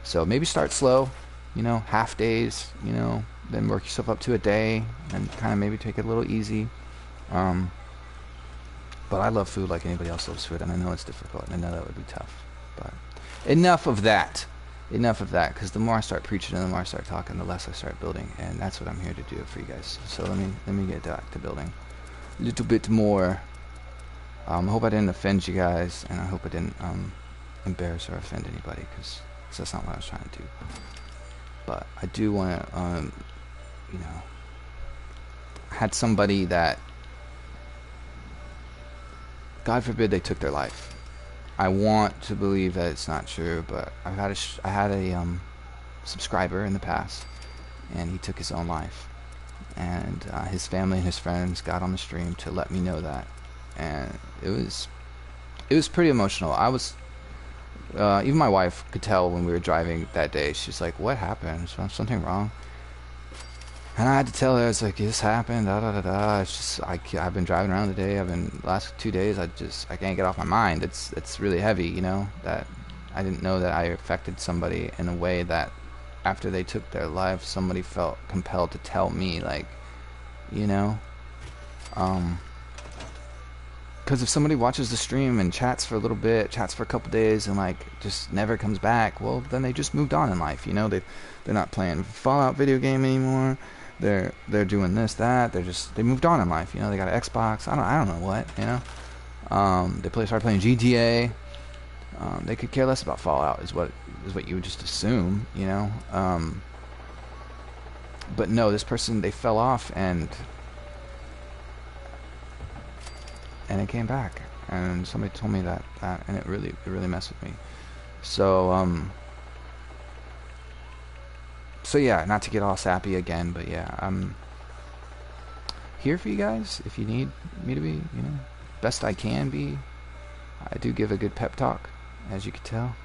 So maybe start slow, you know, half days, you know, then work yourself up to a day, and kind of maybe take it a little easy. But I love food like anybody else loves food, and I know it's difficult, and I know that would be tough. But enough of that. Enough of that, because the more I start preaching and the more I start talking, the less I start building, and that's what I'm here to do for you guys. So let me get back to building a little bit more. I hope I didn't offend you guys, and I hope I didn't embarrass or offend anybody, because that's not what I was trying to do. But I do want to, you know, had somebody that, God forbid, they took their life. I want to believe that it's not true, but I had a subscriber in the past, and he took his own life, and his family and his friends got on the stream to let me know that, and it was pretty emotional. I was even my wife could tell when we were driving that day. She's like, "What happened? Is something wrong?" And I had to tell her, it's like, this happened, da da da da. It's just, I've been driving around today. Last 2 days, I can't get off my mind. It's really heavy, you know, that I didn't know that I affected somebody in a way that after they took their life, somebody felt compelled to tell me, like, you know, because if somebody watches the stream and chats for a little bit, chats for a couple days, and like just never comes back, well, then they just moved on in life, you know. They're not playing Fallout video game anymore. They're doing this, that. They moved on in life, you know. They got an Xbox. I don't know what, you know. They started playing GTA. They could care less about Fallout, is what you would just assume, you know. But no, this person, they fell off, and it came back, and somebody told me that, and it really messed with me. So yeah, not to get all sappy again, but yeah, I'm here for you guys if you need me to be, you know, best I can be. I do give a good pep talk, as you can tell.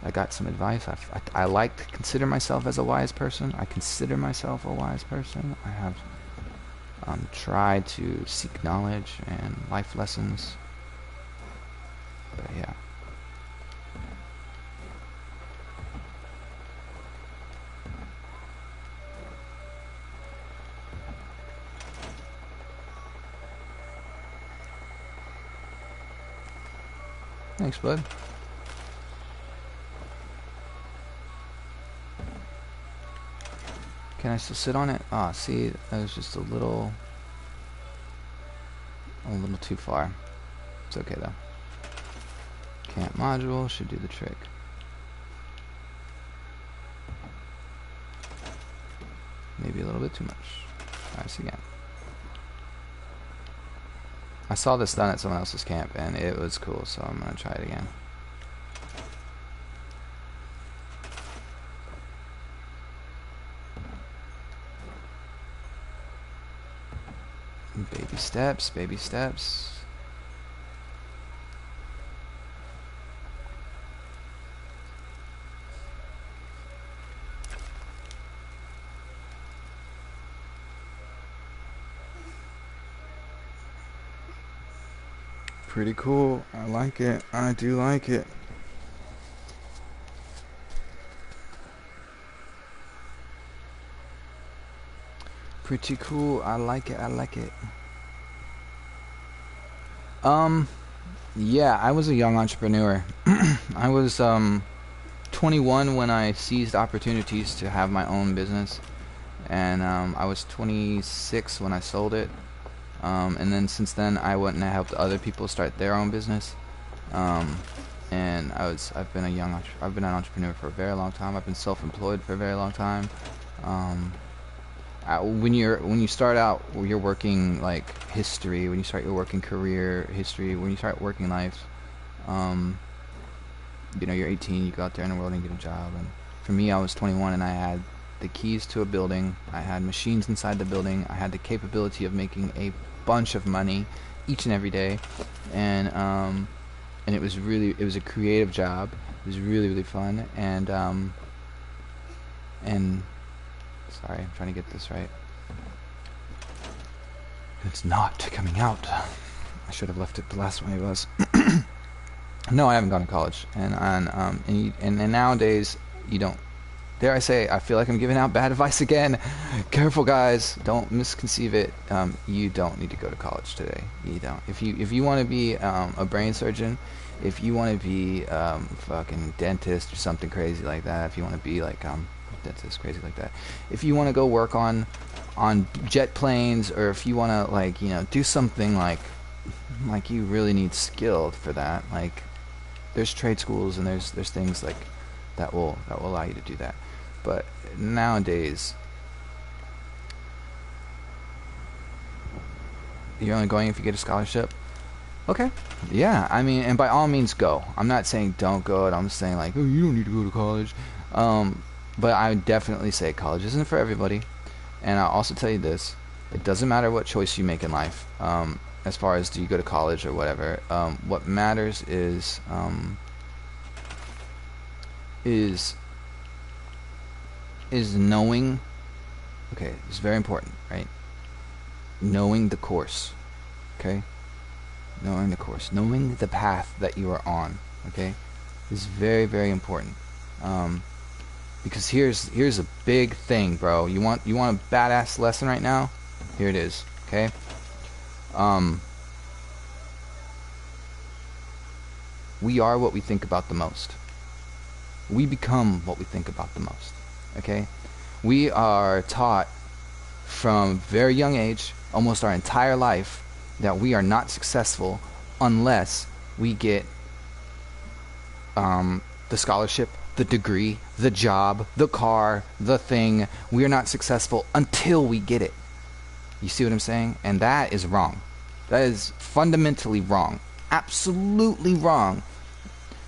I got some advice. I like to consider myself as a wise person. I consider myself a wise person. I have tried to seek knowledge and life lessons, but yeah. Thanks, bud. Can I still sit on it? Ah, see, that was just a little too far. It's okay though. C.A.M.P module should do the trick. Maybe a little bit too much. Try this again. I saw this done at someone else's camp and it was cool, so I'm gonna try it again. Baby steps, baby steps. Pretty cool. I like it. I do like it. Pretty cool. I like it. I like it. Yeah, I was a young entrepreneur. I was 21 when I seized opportunities to have my own business, and I was 26 when I sold it. And then since then I went and I helped other people start their own business. And I've been an entrepreneur for a very long time. I've been self-employed for a very long time. When you start out your working like history, when you start your working career history, when you start working life, you know, you're 18, you go out there in the world and get a job. And for me, I was 21 and I had the keys to a building. I had machines inside the building. I had the capability of making a bunch of money each and every day, and it was a creative job. It was really fun, and sorry, I'm trying to get this right. It's not coming out. I should have left it the last one it was. No, I haven't gone to college, and nowadays you don't. Dare I say, I feel like I'm giving out bad advice again. Careful, guys. Don't misconceive it. You don't need to go to college today. You don't. If you want to be a brain surgeon, if you want to be fucking dentist or something crazy like that, if you want to be like dentist crazy like that, if you want to go work on jet planes, or if you want to like, you know, do something like you really need skill for that. Like there's trade schools and there's things like that will allow you to do that. But nowadays, You're only going if you get a scholarship. Okay. Yeah, I mean, and by all means go. I'm not saying don't go. I'm saying like, oh, you don't need to go to college. But I would definitely say college isn't for everybody. And I'll also tell you this: it doesn't matter what choice you make in life. As far as do you go to college or whatever. What matters is knowing. Okay, it's very important, right? Knowing the course. Okay. Knowing the course, knowing the path that you are on, okay, is very, very important. Because here's a big thing, bro. You want a badass lesson right now? Here it is, okay? We are what we think about the most. We become what we think about the most, okay? We are taught from very young age, almost our entire life, that we are not successful unless we get the scholarship, the degree, the job, the car, the thing. We are not successful until we get it. You see what I'm saying? And that is wrong. That is fundamentally wrong. Absolutely wrong.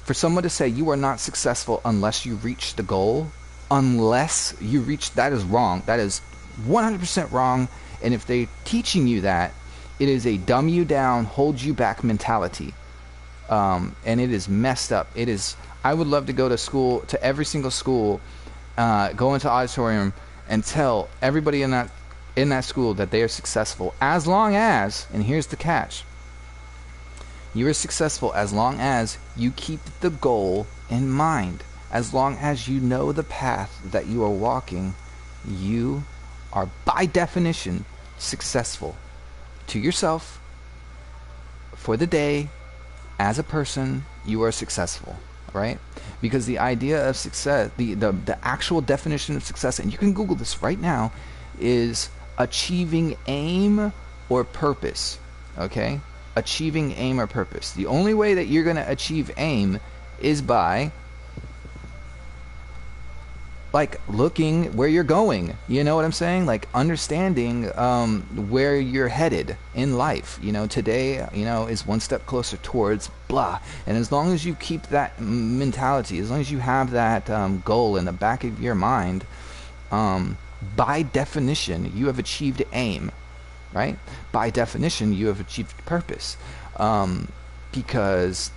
For someone to say you are not successful unless you reach the goal, that is wrong. That is 100% wrong. And if they're teaching you that, it is a dumb you down, hold you back mentality. And it is messed up. It is. I would love to go to school, to every single school, go into auditorium and tell everybody in that school that they are successful, as long as, and here's the catch, you are successful as long as you keep the goal in mind. As long as you know the path that you are walking, you are by definition successful. To yourself, for the day, as a person, you are successful, right? Because the idea of success, the actual definition of success, and you can Google this right now, is achieving aim or purpose, okay? Achieving aim or purpose. The only way that you're going to achieve aim is by like looking where you're going, you know what I'm saying? Like understanding where you're headed in life. You know, today, you know, is one step closer towards blah. And as long as you keep that mentality, as long as you have that goal in the back of your mind, by definition, you have achieved aim, right? By definition, you have achieved purpose, because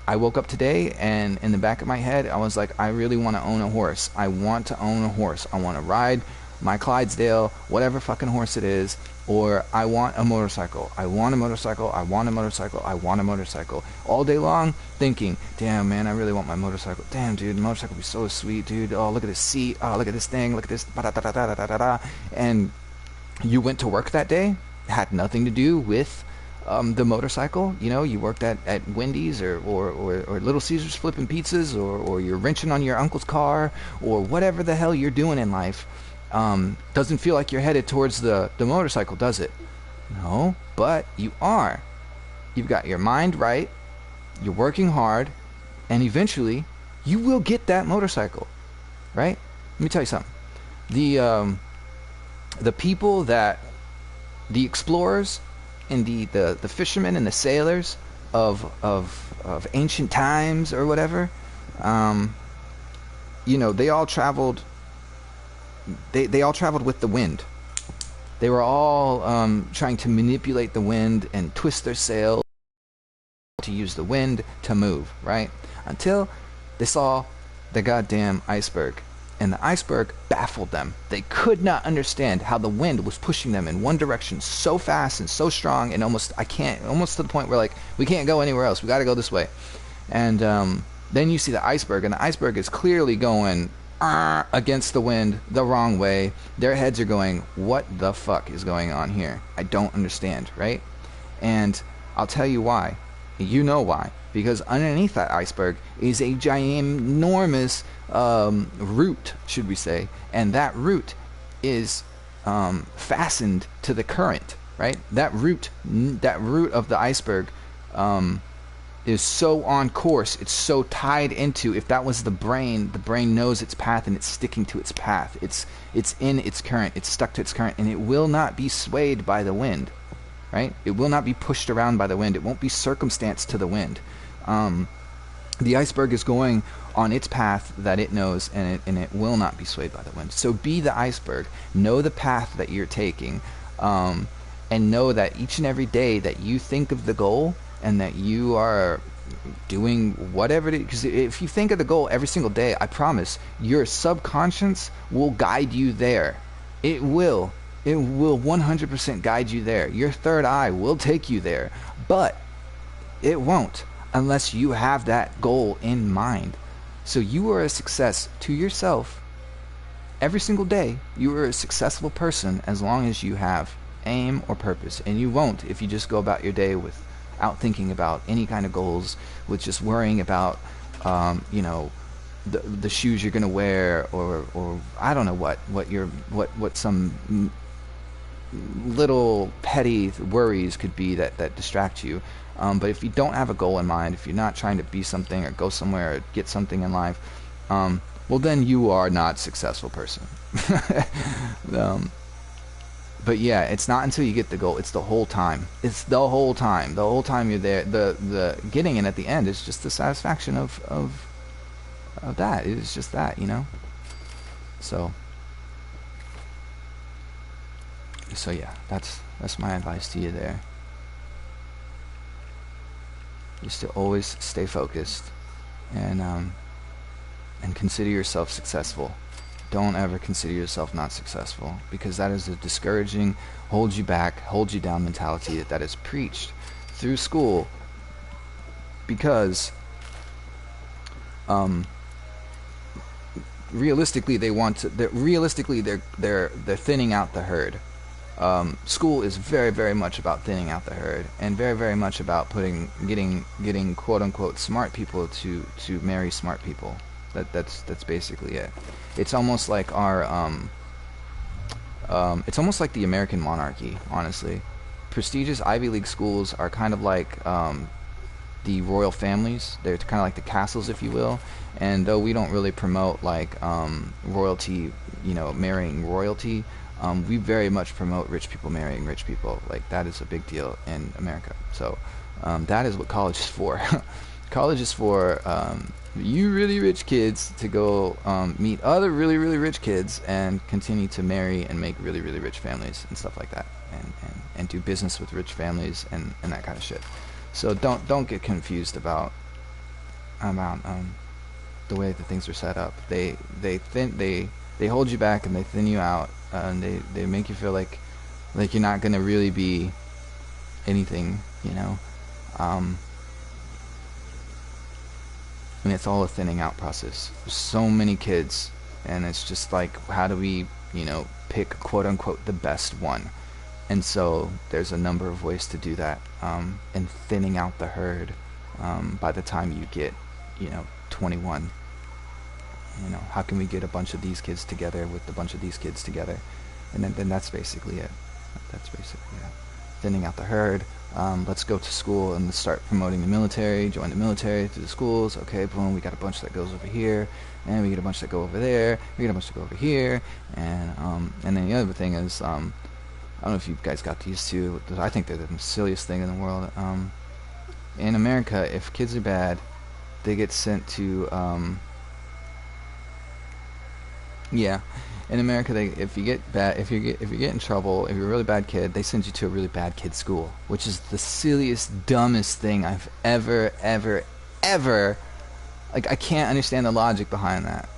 I woke up today and in the back of my head I was like, I really want to own a horse. I want to own a horse. I want to ride my Clydesdale, whatever fucking horse it is, or I want a motorcycle. I want a motorcycle. I want a motorcycle. I want a motorcycle. All day long thinking, damn man, I really want my motorcycle. Damn dude, the motorcycle would be so sweet, dude. Oh, look at this seat. Oh, look at this thing. Look at this. And you went to work that day, had nothing to do with the motorcycle. You know, you worked at Wendy's or Little Caesars flipping pizzas, or you're wrenching on your uncle's car, or whatever the hell you're doing in life. Doesn't feel like you're headed towards the motorcycle, does it? No, but you are. You've got your mind right, you're working hard, and eventually you will get that motorcycle, right? Let me tell you something. The people the explorers and the fishermen and the sailors of ancient times or whatever, you know, they all traveled with the wind. They were all trying to manipulate the wind and twist their sails to use the wind to move, right? Until they saw the goddamn iceberg. And the iceberg baffled them. They could not understand how the wind was pushing them in one direction so fast and so strong, and almost to the point where like we can't go anywhere else. We got to go this way. And then you see the iceberg, and the iceberg is clearly going against the wind the wrong way. Their heads are going, what the fuck is going on here? I don't understand, right? And I'll tell you why. You know why. Because underneath that iceberg is a ginormous root, should we say, and that root is fastened to the current, right? That root of the iceberg is so on course, it's so tied into, if that was the brain knows its path and it's sticking to its path. It's in its current, it's stuck to its current, and it will not be swayed by the wind. right? It will not be pushed around by the wind. It won't be circumstanced to the wind. The iceberg is going on its path that it knows, and it will not be swayed by the wind. So be the iceberg. Know the path that you're taking, and know that each and every day that you think of the goal and that you are doing whatever it is, because if you think of the goal every single day, I promise your subconscious will guide you there. It will 100% guide you there. Your third eye will take you there, but it won't unless you have that goal in mind. So you are a success to yourself every single day. You are a successful person as long as you have aim or purpose, and you won't if you just go about your day without thinking about any kind of goals, with just worrying about the shoes you're gonna wear, or I don't know what some little petty worries could be that distract you. But if you don't have a goal in mind, if you're not trying to be something or go somewhere or get something in life, well, then you are not a successful person. But yeah, it's not until you get the goal. It's the whole time. It's the whole time. The whole time you're there. The getting in at the end is just the satisfaction of that. It's just that, So yeah, that's my advice to you there. Just to always stay focused and consider yourself successful. Don't ever consider yourself not successful, because that is a discouraging, holds you back, holds you down mentality that is preached through school, because realistically they're thinning out the herd. School is very, very much about thinning out the herd, and very, very much about getting quote unquote smart people to marry smart people. That's basically it. It's almost like it's almost like the American monarchy, honestly. Prestigious Ivy League schools are kind of like the royal families. They're kind of like the castles, if you will. And though we don't really promote like royalty, marrying royalty, we very much promote rich people marrying rich people. Like, that is a big deal in America. So that is what college is for. College is for you really rich kids to go meet other really, really rich kids and continue to marry and make really, really rich families and stuff like that, and do business with rich families and that kind of shit. So don't get confused about the way that things are set up. They hold you back and they thin you out, and they make you feel like you're not gonna really be anything, and it's all a thinning out process. There's so many kids, and it's just like, how do we pick quote unquote the best one? And so there's a number of ways to do that, and thinning out the herd by the time you get 21. How can we get a bunch of these kids together with a bunch of these kids together? And then that's basically it. Thinning out the herd. Let's go to school and let's start promoting the military. Join the military through the schools. Okay, boom, we got a bunch that goes over here, and we get a bunch that go over there. We get a bunch that go over here, and then the other thing is, I don't know if you guys got these two. I think they're the silliest thing in the world. In America, if kids are bad, they get sent to in America, if you get in trouble, if you're a really bad kid, they send you to a really bad kid school, which is the silliest, dumbest thing I've ever like. I can't understand the logic behind that.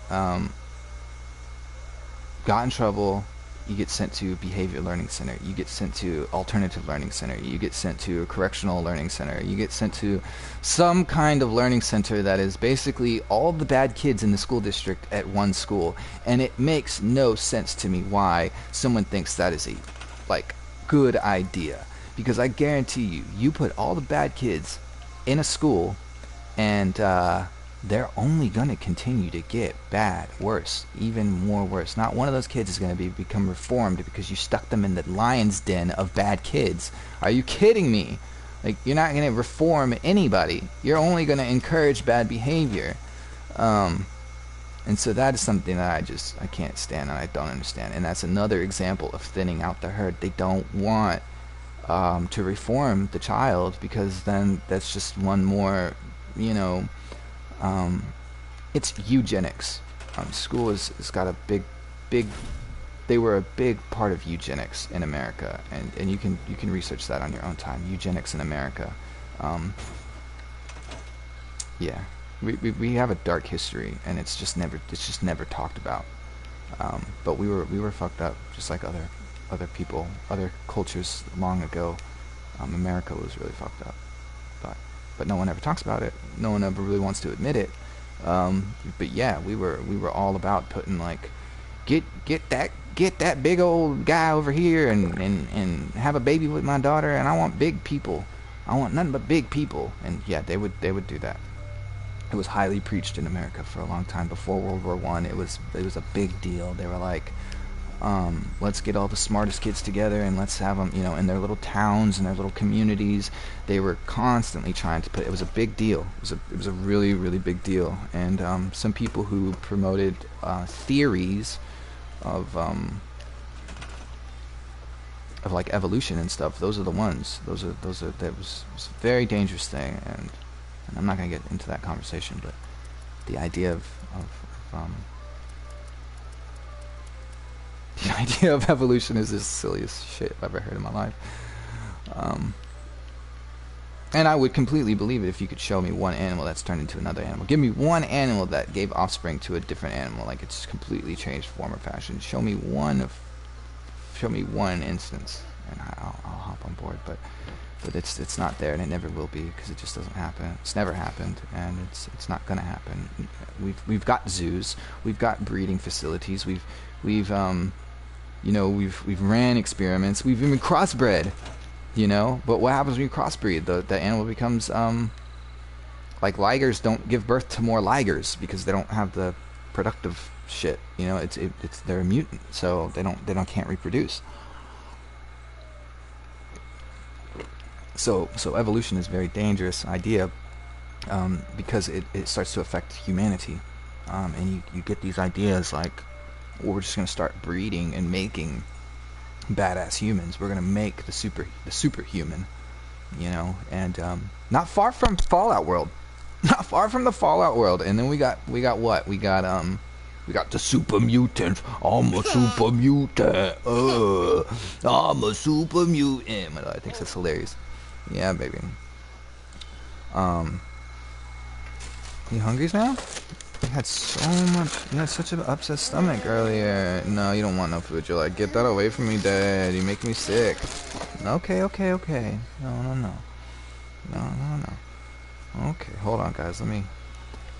Got in trouble, you get sent to behavior learning center, you get sent to alternative learning center, you get sent to a correctional learning center, you get sent to some kind of learning center that is basically all the bad kids in the school district at one school. And it makes no sense to me why someone thinks that is a good idea, because I guarantee you put all the bad kids in a school, and they're only going to continue to get bad, worse, even more worse. Not one of those kids is going to become reformed because you stuck them in the lion's den of bad kids. Are you kidding me? Like, you're not going to reform anybody. You're only going to encourage bad behavior. And so that is something that I can't stand and I don't understand. And that's another example of thinning out the herd. They don't want to reform the child, because then that's just one more, you know, it's eugenics. School has got a big, they were a big part of eugenics in America, and you can research that on your own time. Eugenics in America. Yeah, we have a dark history, and it's just never talked about. But we were fucked up, just like other people, other cultures long ago. America was really fucked up, but no one ever talks about it. No one ever really wants to admit it. But yeah, we were all about putting, like, get that big old guy over here and have a baby with my daughter, and I want big people. I want nothing but big people. And yeah, they would do that. It was highly preached in America for a long time. Before World War I, it was a big deal. They were like, let's get all the smartest kids together and let's have them, you know, in their little towns and their little communities. They were constantly trying to put. It was a big deal. It was a really, really big deal. And some people who promoted theories of like evolution and stuff. Those are the ones. Those are that was a very dangerous thing. And I'm not gonna get into that conversation, but the idea of the idea of evolution is the silliest shit I've ever heard in my life. And I would completely believe it if you could show me one animal that's turned into another animal. Give me one animal that gave offspring to a different animal, like it's completely changed form or fashion. Show me one instance, and I'll hop on board. But it's not there, and it never will be, because it just doesn't happen. It's never happened, and it's not gonna happen. We've got zoos, we've got breeding facilities, we've ran experiments, we've even crossbred, you know. But what happens when you crossbreed? The animal becomes like ligers don't give birth to more ligers because they don't have the productive shit, you know. It's they're a mutant, so they can't reproduce. So evolution is a very dangerous idea, because it starts to affect humanity, and you get these ideas like, well, we're just going to start breeding and making badass humans. We're going to make the superhuman, you know. And not far from Fallout World, not far from the Fallout World. And then we got what? We got the super mutant. I'm a super mutant. I'm a super mutant. My daughter thinks that's hilarious. Yeah, baby. You hungry now? You had such an upset stomach earlier. No, you don't want no food. You're like, get that away from me, Dad. You make me sick. Okay. No. Okay, hold on, guys.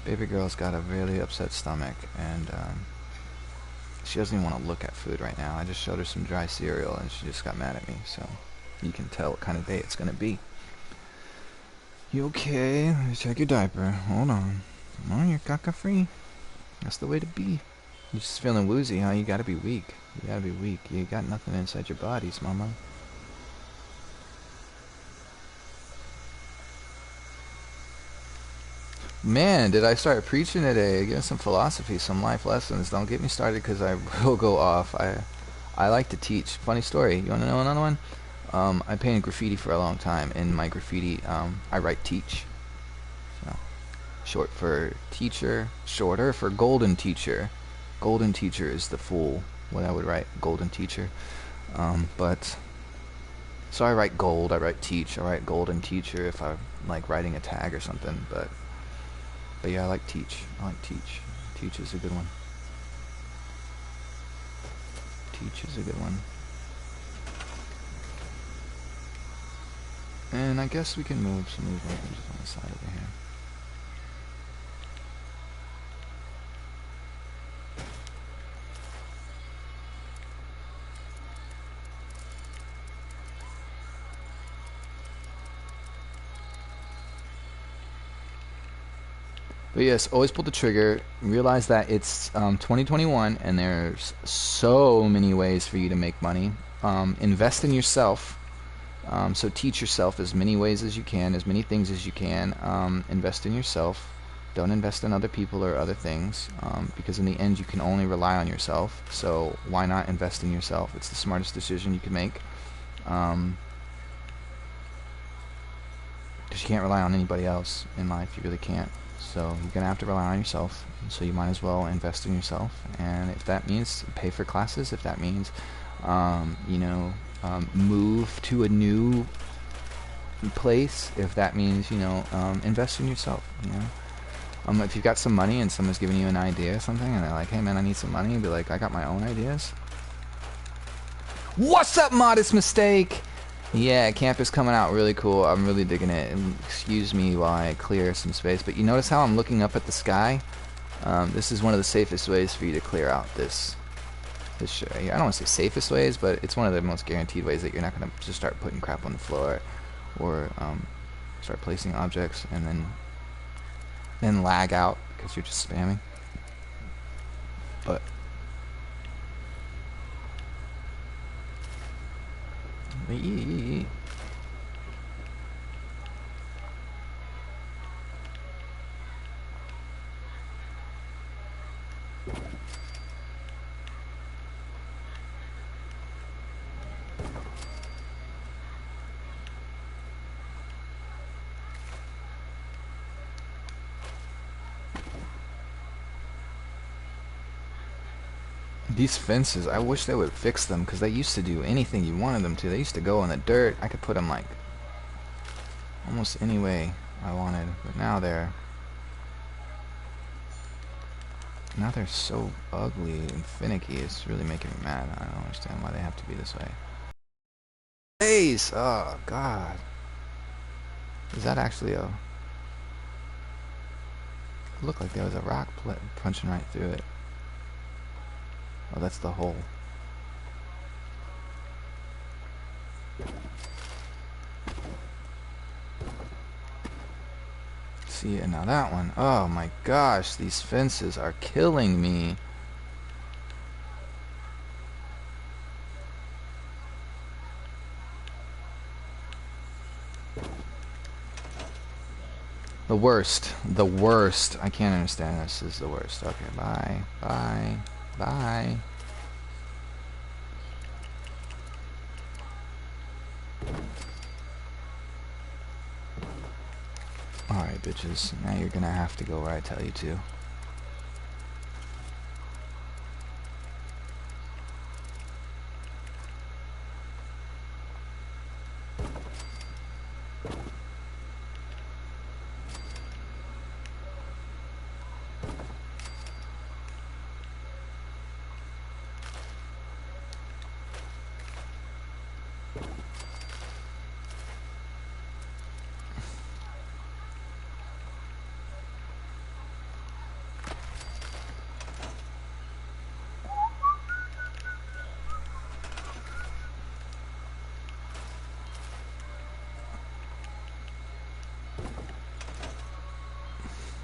Baby girl's got a really upset stomach, and she doesn't even want to look at food right now. I just showed her some dry cereal, and she just got mad at me, so you can tell what kind of day it's gonna be. You okay? Let me check your diaper. Hold on. Oh, you're caca free. That's the way to be. You're just feeling woozy, huh? You gotta be weak. You got nothing inside your bodies, mama. Man, did I start preaching today? Give some philosophy, some life lessons. Don't get me started, because I will go off. I like to teach. Funny story. You want to know another one? I painted graffiti for a long time. In my graffiti, I write teach. So, short for teacher, shorter for golden teacher. Golden teacher is the full, what I would write, golden teacher. So I write gold, I write teach, I write golden teacher if I'm like writing a tag or something. But yeah, I like teach. Teach is a good one. Teach is a good one. And I guess we can move some of these items on the side over here. But yes, always pull the trigger. Realize that it's 2021, and there's so many ways for you to make money. Invest in yourself. So teach yourself as many ways as you can, as many things as you can. Invest in yourself. Don't invest in other people or other things, because in the end you can only rely on yourself. So why not invest in yourself? It's the smartest decision you can make. Because you can't rely on anybody else in life. You really can't. So you're going to have to rely on yourself. So you might as well invest in yourself. And if that means pay for classes, if that means, move to a new place, if that means, invest in yourself, if you've got some money and someone's giving you an idea or something, and they're like, hey man, I need some money, and be like, I got my own ideas. What's up, Modest Mistake? Yeah, camp is coming out really cool. I'm really digging it. And excuse me while I clear some space, but you notice how I'm looking up at the sky? This is one of the safest ways for you to clear out this shit right here. I don't want to say safest ways, but it's one of the most guaranteed ways that you're not going to just start putting crap on the floor or start placing objects and then lag out because you're just spamming. But these fences, I wish they would fix them, because they used to do anything you wanted them to. They used to go in the dirt. I could put them like almost any way I wanted, but now they're so ugly and finicky. It's really making me mad. I don't understand why they have to be this way. Face! Oh god. Is that actually a... It looked like there was a rock punching right through it. Oh, that's the hole. See it now, that one. Oh my gosh, these fences are killing me. The worst. The worst. I can't understand this. This is the worst. Okay, bye. Bye. Bye. Alright, bitches. Now you're gonna have to go where I tell you to.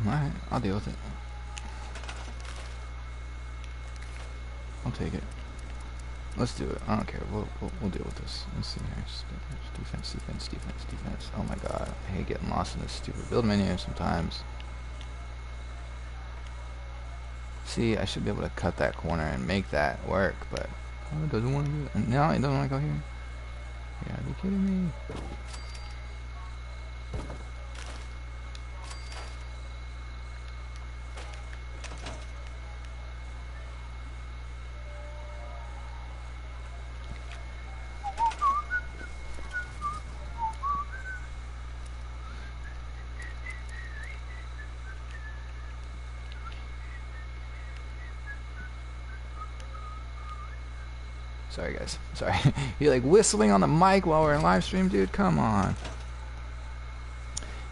Alright, I'll deal with it. I'll take it. Let's do it. I don't care. We'll deal with this. Let's see here. Defense, defense, defense, defense. Oh my god. I hate getting lost in this stupid build menu sometimes. See, I should be able to cut that corner and make that work, but it doesn't want to do it. No, it doesn't want to go here. Yeah, are you kidding me? Sorry guys, sorry. You're like whistling on the mic while we're in live stream, dude, come on.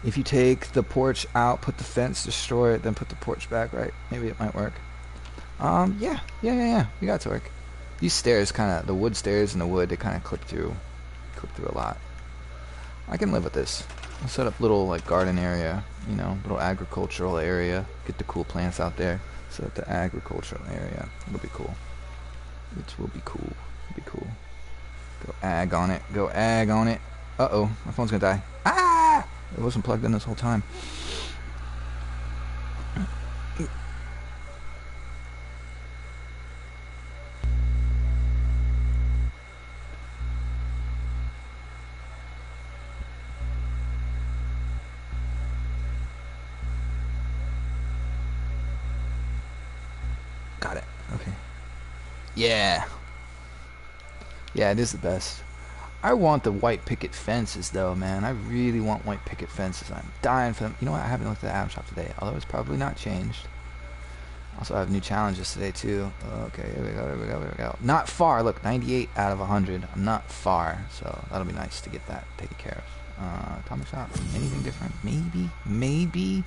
If you take the porch out, put the fence, destroy it, then put the porch back, right? Maybe it might work. Yeah, we got it to work. These stairs kinda, the wood stairs and the wood, they kinda clip through a lot. I can live with this. I'll set up little like garden area, you know, little agricultural area. Get the cool plants out there. Set up the agricultural area. It'll be cool. It will be cool. Be cool. Go ag on it. Go ag on it. Uh-oh. My phone's gonna die. Ah! It wasn't plugged in this whole time. Yeah. Yeah, it is the best. I want the white picket fences, though, man. I really want white picket fences. I'm dying for them. You know what? I haven't looked at the Adam shop today, although it's probably not changed. Also, I have new challenges today, too. Okay, here we go, here we go, here we go. Not far. Look, 98 out of 100. I'm not far, so that'll be nice to get that taken care of. Atomic shop. Anything different? Maybe.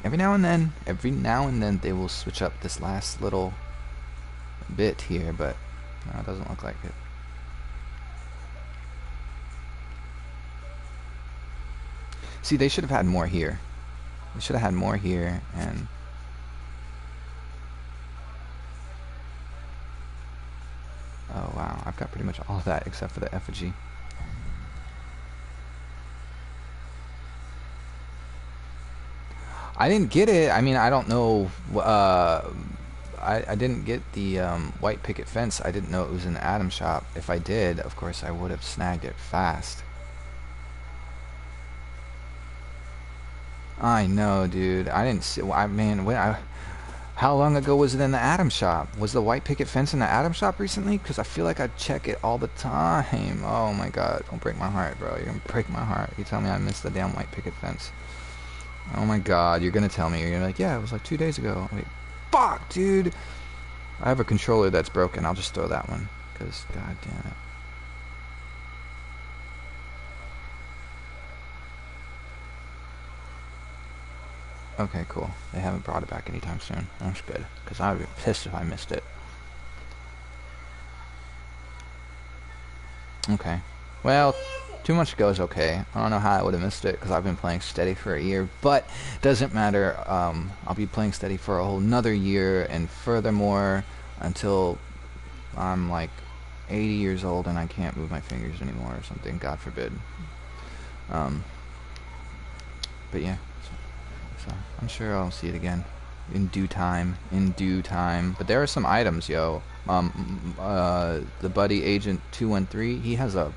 Every now and then, they will switch up this last little bit here, but no, it doesn't look like it. See, they should have had more here. They should have had more here, and oh wow, I've got pretty much all of that except for the effigy. I didn't get it. I mean, I don't know. I didn't get the white picket fence. I didn't know it was in the Adam shop. If I did, of course, I would have snagged it fast. I know, dude. I didn't see. I mean, how long ago was it in the Adam shop? Was the white picket fence in the Adam shop recently? Because I feel like I check it all the time. Oh my god, don't break my heart, bro. You're gonna break my heart. You tell me I missed the damn white picket fence. Oh my god, you're gonna tell me. You're gonna be like, yeah, it was like 2 days ago. I'm like, fuck, dude. I have a controller that's broken. I'll just throw that one. Because, god damn it. Okay, cool. They haven't brought it back anytime soon. That's good. Because I would be pissed if I missed it. Okay. Well, 2 months ago is okay. I don't know how I would have missed it because I've been playing steady for a year. But, doesn't matter. I'll be playing steady for a whole nother year. And furthermore, until I'm like 80 years old and I can't move my fingers anymore or something. God forbid. But yeah. So I'm sure I'll see it again in due time. But there are some items, yo. The buddy agent 213, he has a,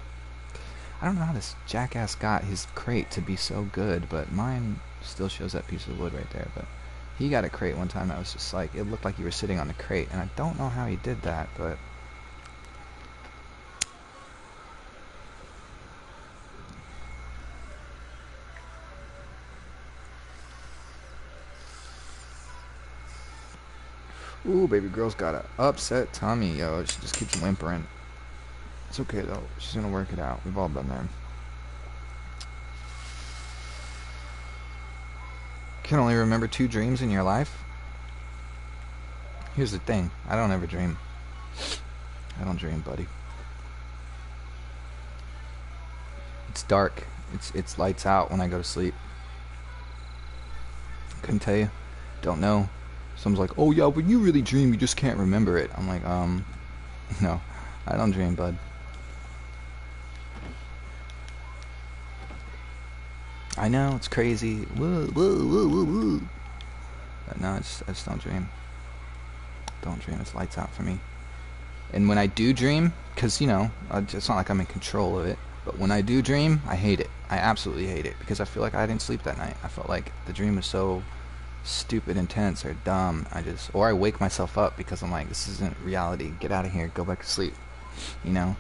I don't know how this jackass got his crate to be so good, but mine still shows that piece of wood right there. But he got a crate one time that was just like, it looked like you were sitting on the crate, and I don't know how he did that, but ooh, baby girl's got an upset tummy, yo. She just keeps whimpering. It's okay, though. She's gonna work it out. We've all been there. Can only remember 2 dreams in your life? Here's the thing. I don't ever dream. I don't dream, buddy. It's dark. It's lights out when I go to sleep. Couldn't tell you. Don't know. Someone's like, oh yeah, when you really dream, you just can't remember it. I'm like, no, I don't dream, bud. I know, it's crazy. Woo, woo, woo, woo, woo. But no, I just don't dream. Don't dream, it's lights out for me. And when I do dream, because, you know, it's not like I'm in control of it, but when I do dream, I hate it. I absolutely hate it, because I feel like I didn't sleep that night. I felt like the dream was so stupid, intense, or dumb. Or I wake myself up because I'm like, this isn't reality. Get out of here. Go back to sleep. You know?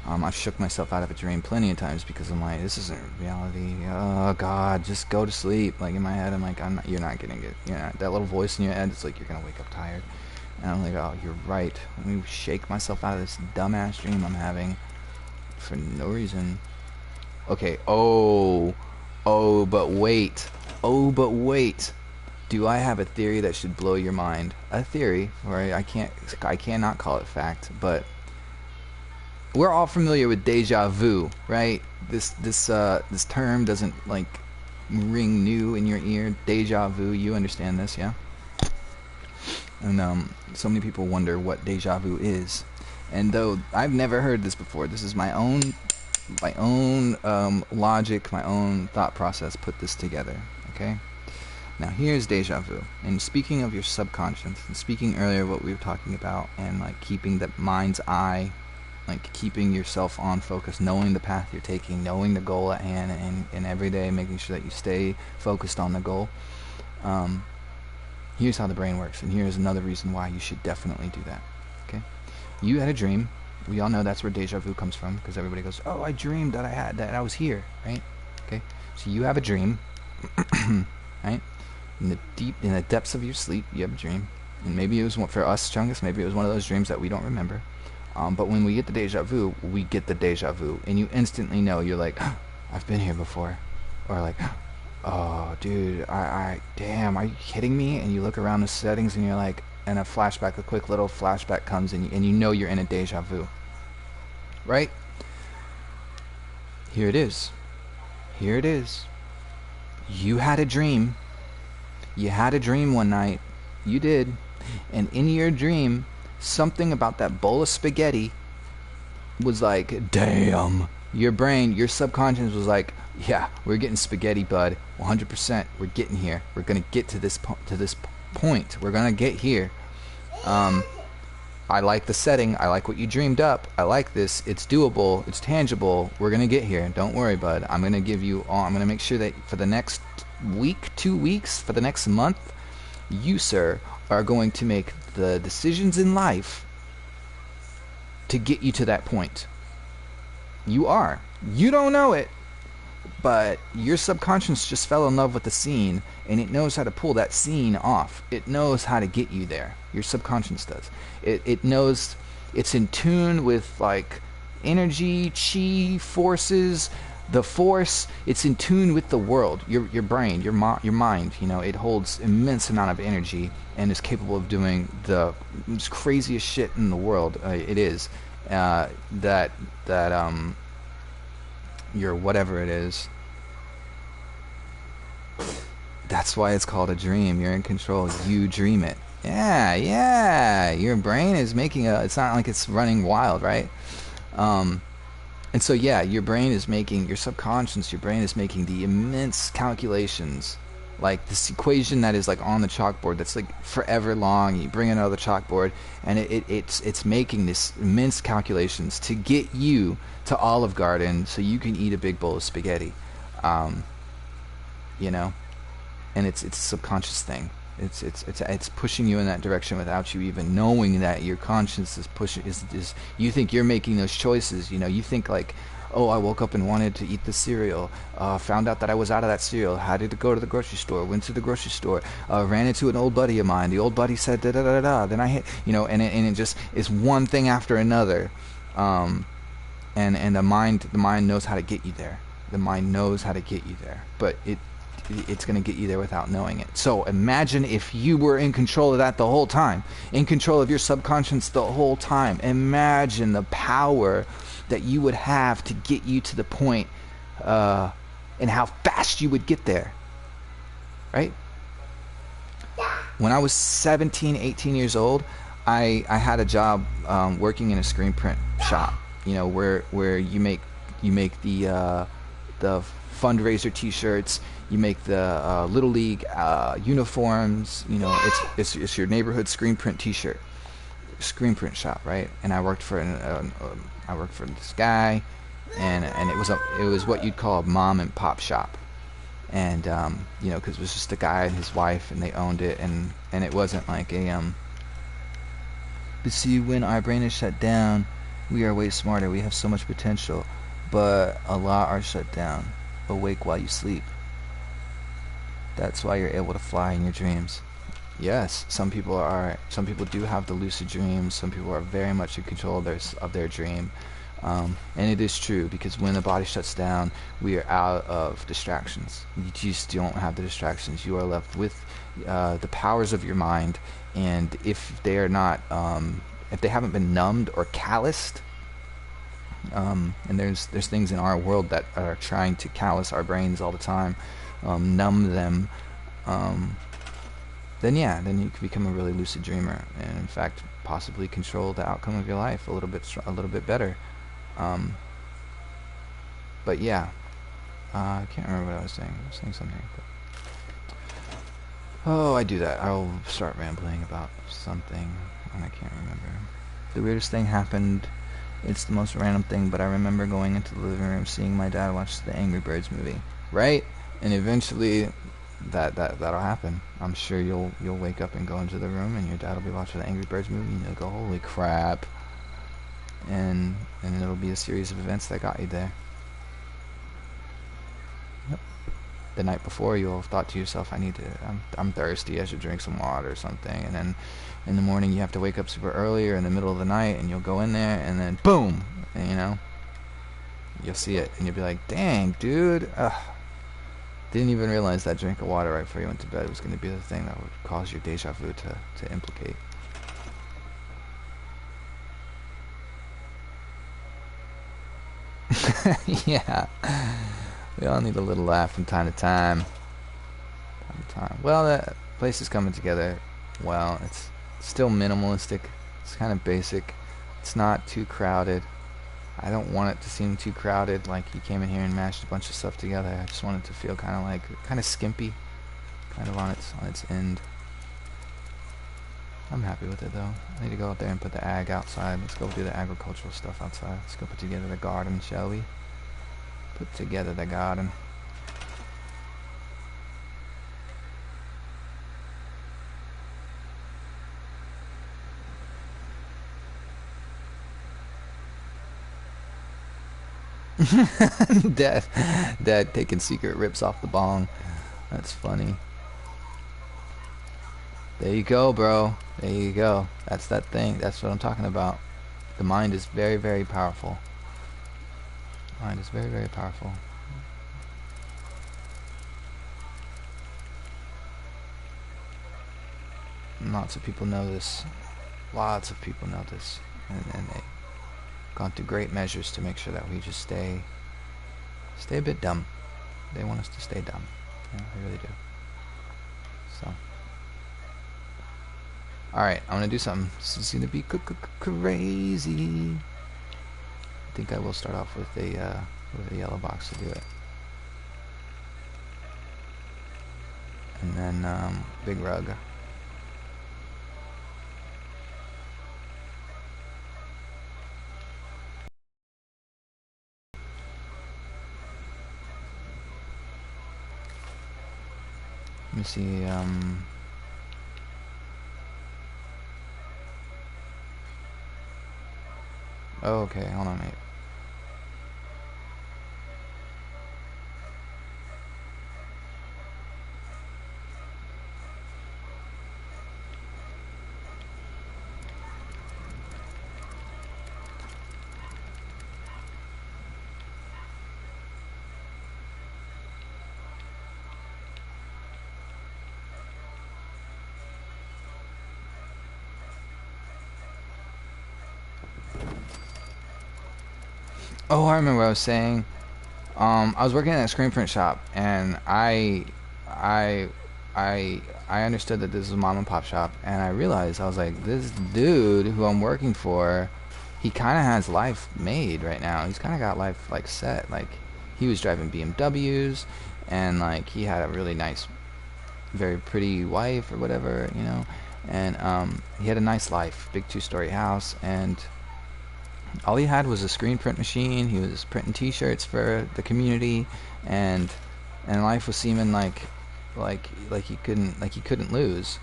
I've shook myself out of a dream plenty of times because I'm like, this isn't reality. Oh God, just go to sleep. Like in my head, I'm like, you're not getting it. You know, that little voice in your head, it's like you're gonna wake up tired. And I'm like, oh, you're right. Let me shake myself out of this dumbass dream I'm having for no reason. Okay. Oh, but wait. Do I have a theory that should blow your mind? A theory, or I cannot call it fact, but we're all familiar with deja vu, right? This term doesn't like ring new in your ear. Deja vu, you understand this, yeah? And so many people wonder what deja vu is. And though I've never heard this before, this is my own logic, my own thought process put this together, okay? Now here's deja vu. And speaking of your subconscious, and speaking earlier what we were talking about, and like keeping the mind's eye, like keeping yourself on focus, knowing the path you're taking, knowing the goal at hand, and every day making sure that you stay focused on the goal. Here's how the brain works, and here's another reason why you should definitely do that. Okay, You had a dream. We all know that's where deja vu comes from, because everybody goes, oh, I dreamed that I was here, right? Okay, so you have a dream, right? In the depths of your sleep, you have a dream. And maybe it was one, for us, Chungus, maybe it was one of those dreams that we don't remember. But when we get the deja vu, we get the deja vu. And you instantly know, you're like, oh, I've been here before. Or like, oh, dude, damn, are you kidding me? And you look around the settings and you're like, and a flashback, a quick little flashback comes, and you know you're in a deja vu. Right? Here it is. Here it is. You had a dream. You had a dream one night. You did. And in your dream, something about that bowl of spaghetti was like, damn. Your brain, your subconscious was like, yeah, we're getting spaghetti, bud. 100%. We're getting here. We're going to get to this point. We're going to get here. I like the setting. I like what you dreamed up. I like this. It's doable. It's tangible. We're going to get here. Don't worry, bud. I'm going to give you all. I'm going to make sure that for the next week, 2 weeks, for the next month, you, sir, are going to make the decisions in life to get you to that point. You are. You don't know it, but your subconscious just fell in love with the scene, and it knows how to pull that scene off. It knows how to get you there. Your subconscious does. It knows. It's in tune with like energy, chi, forces, the force. It's in tune with the world. Your brain, your mind. You know, it holds immense amount of energy and is capable of doing the craziest shit in the world. It is your whatever it is. That's why it's called a dream. You're in control. You dream it. Yeah. Your brain is making it's not like it's running wild, right? And so, yeah, your brain is making, your subconscious, your brain is making the immense calculations, like this equation that is like on the chalkboard that's like forever long. You bring it out of the chalkboard, and it's making this immense calculations to get you to Olive Garden so you can eat a big bowl of spaghetti. You know, and it's a subconscious thing. It's pushing you in that direction without you even knowing that your conscience is pushing. Is you think you're making those choices? You know, you think like, oh, I woke up and wanted to eat the cereal. Found out that I was out of that cereal. Had to go to the grocery store. Went to the grocery store. Ran into an old buddy of mine. The old buddy said da da da da. Then I hit. You know, and it just is one thing after another. And the mind knows how to get you there. The mind knows how to get you there, but it's going to get you there without knowing it. So imagine if you were in control of that the whole time, in control of your subconscious the whole time. Imagine the power that you would have to get you to the point, and how fast you would get there, right? When I was 17, 18 years old, I had a job working in a screen print shop, you know, where you make the fundraiser T-shirts. You make the Little League uniforms. You know, it's your neighborhood screen print T-shirt, screen print shop, right? And I worked for this guy, and it was what you'd call a mom and pop shop, and you know, because it was just a guy and his wife, and they owned it, and it wasn't like a But see, when our brain is shut down, we are way smarter. We have so much potential, but a lot are shut down. Awake while you sleep. That's why you're able to fly in your dreams. Yes, some people do have the lucid dreams. Some people are very much in control of their dream. And it is true, because when the body shuts down, we are out of distractions. You just don't have the distractions. You are left with the powers of your mind, and if they are not, if they haven't been numbed or calloused, and there's things in our world that are trying to callous our brains all the time, numb them, then you can become a really lucid dreamer, and in fact possibly control the outcome of your life a little bit better. But yeah, I can't remember what I was saying. I was saying something. Oh, I do that. I'll start rambling about something, and I can't remember. The weirdest thing happened. It's the most random thing, but I remember going into the living room, seeing my dad watch the Angry Birds movie. Right? And eventually, that'll happen. I'm sure you'll wake up and go into the room, and your dad will be watching the Angry Birds movie, and you'll go, "Holy crap! and it'll be a series of events that got you there. Yep. The night before, you'll have thought to yourself, I'm thirsty, I should drink some water or something, and then in the morning you have to wake up super early or in the middle of the night, and you'll go in there, and then boom, and, you know, you'll see it, and you'll be like, dang, dude, didn't even realize that drink of water right before you went to bed was going to be the thing that would cause your deja vu to implicate. Yeah, we all need a little laugh from time to time. Well, that place is coming together. Well, it's still minimalistic. It's kind of basic. It's not too crowded. I don't want it to seem too crowded, like you came in here and mashed a bunch of stuff together. I just want it to feel kind of skimpy, kind of on its end. I'm happy with it though. I need to go out there and put the ag outside. Let's go do the agricultural stuff outside. Let's go put together the garden, shall we? Put together the garden. Dad taking secret rips off the bong. That's funny. There you go, bro. There you go. That's that thing. That's what I'm talking about. The mind is very, very powerful. Mind is very, very powerful. Lots of people know this. Lots of people know this. And they've gone through great measures to make sure that we just stay a bit dumb. They want us to stay dumb. Yeah, they really do. So. Alright, I'm gonna do something. This is gonna be crazy. I think I will start off with a yellow box to do it. And then big rug. Let me see, oh, okay, hold on, mate. Oh, I remember what I was saying. I was working at a screen print shop, and I understood that this was a mom and pop shop, and I realized, I was like, this dude who I'm working for, he kind of has life made right now. He's kind of got life like set. Like, he was driving BMWs, and like he had a really nice, very pretty wife or whatever, you know, and he had a nice life, big 2-story house, and all he had was a screen print machine. He was printing T-shirts for the community, and life was seeming like he couldn't lose.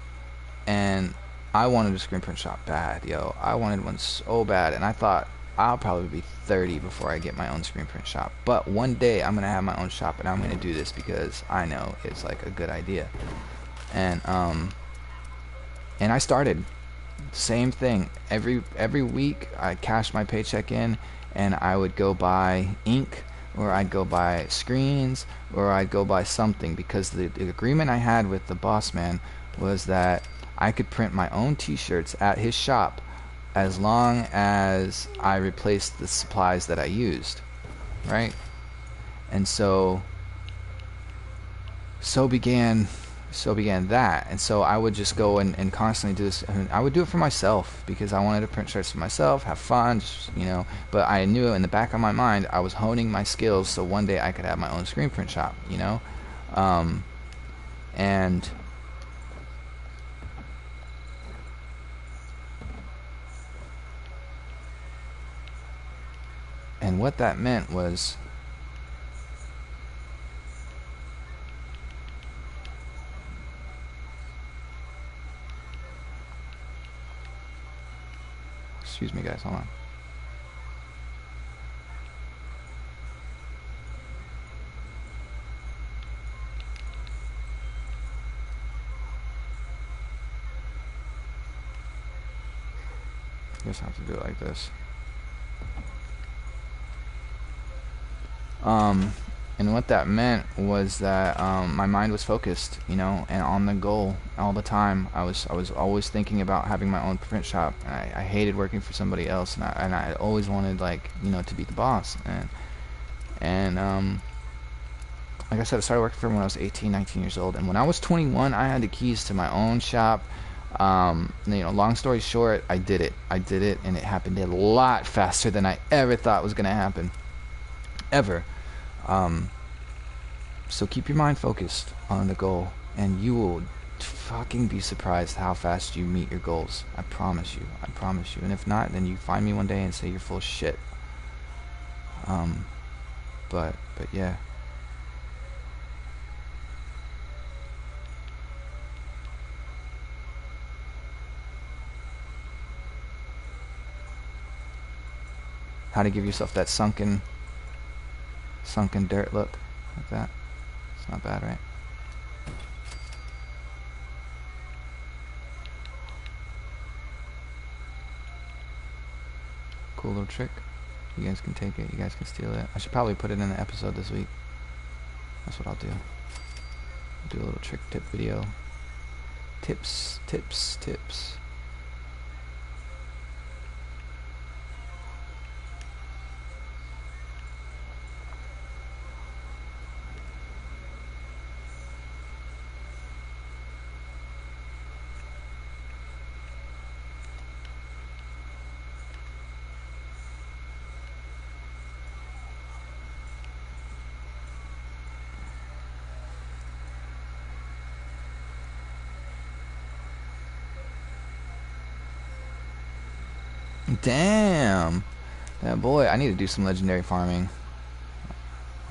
And I wanted a screen print shop bad, yo. I wanted one so bad, and I thought I'll probably be 30 before I get my own screen print shop. But one day I'm gonna have my own shop, and I'm gonna do this because I know it's like a good idea. And I started. Same thing. Every week I cashed my paycheck in, and I would go buy ink, or I'd go buy screens, or I'd go buy something, because the agreement I had with the boss man was that I could print my own T-shirts at his shop as long as I replaced the supplies that I used, right? And so began that. And so I would just go and constantly do this. And I would do it for myself because I wanted to print shirts for myself, have fun, just, you know. But I knew in the back of my mind I was honing my skills so one day I could have my own screen print shop, you know. And what that meant was, excuse me guys, hold on. guess I have to do it like this. And what that meant was that my mind was focused, you know, and on the goal all the time. I was always thinking about having my own print shop, and I hated working for somebody else, and I always wanted, like, you know, to be the boss. And like I said, I started working for him when I was 18, 19 years old, and when I was 21, I had the keys to my own shop. You know, long story short, I did it, and it happened a lot faster than I ever thought was gonna happen, ever. So keep your mind focused on the goal, and you will fucking be surprised how fast you meet your goals. I promise you. I promise you. And if not, then you find me one day and say you're full of shit. But yeah. How to give yourself that sunken dirt look, like that. It's not bad, right? Cool little trick. You guys can take it. You guys can steal it. I should probably put it in the episode this week. That's what I'll do. I'll do a little trick tip video. Tips. Damn. Yeah, boy, I need to do some legendary farming.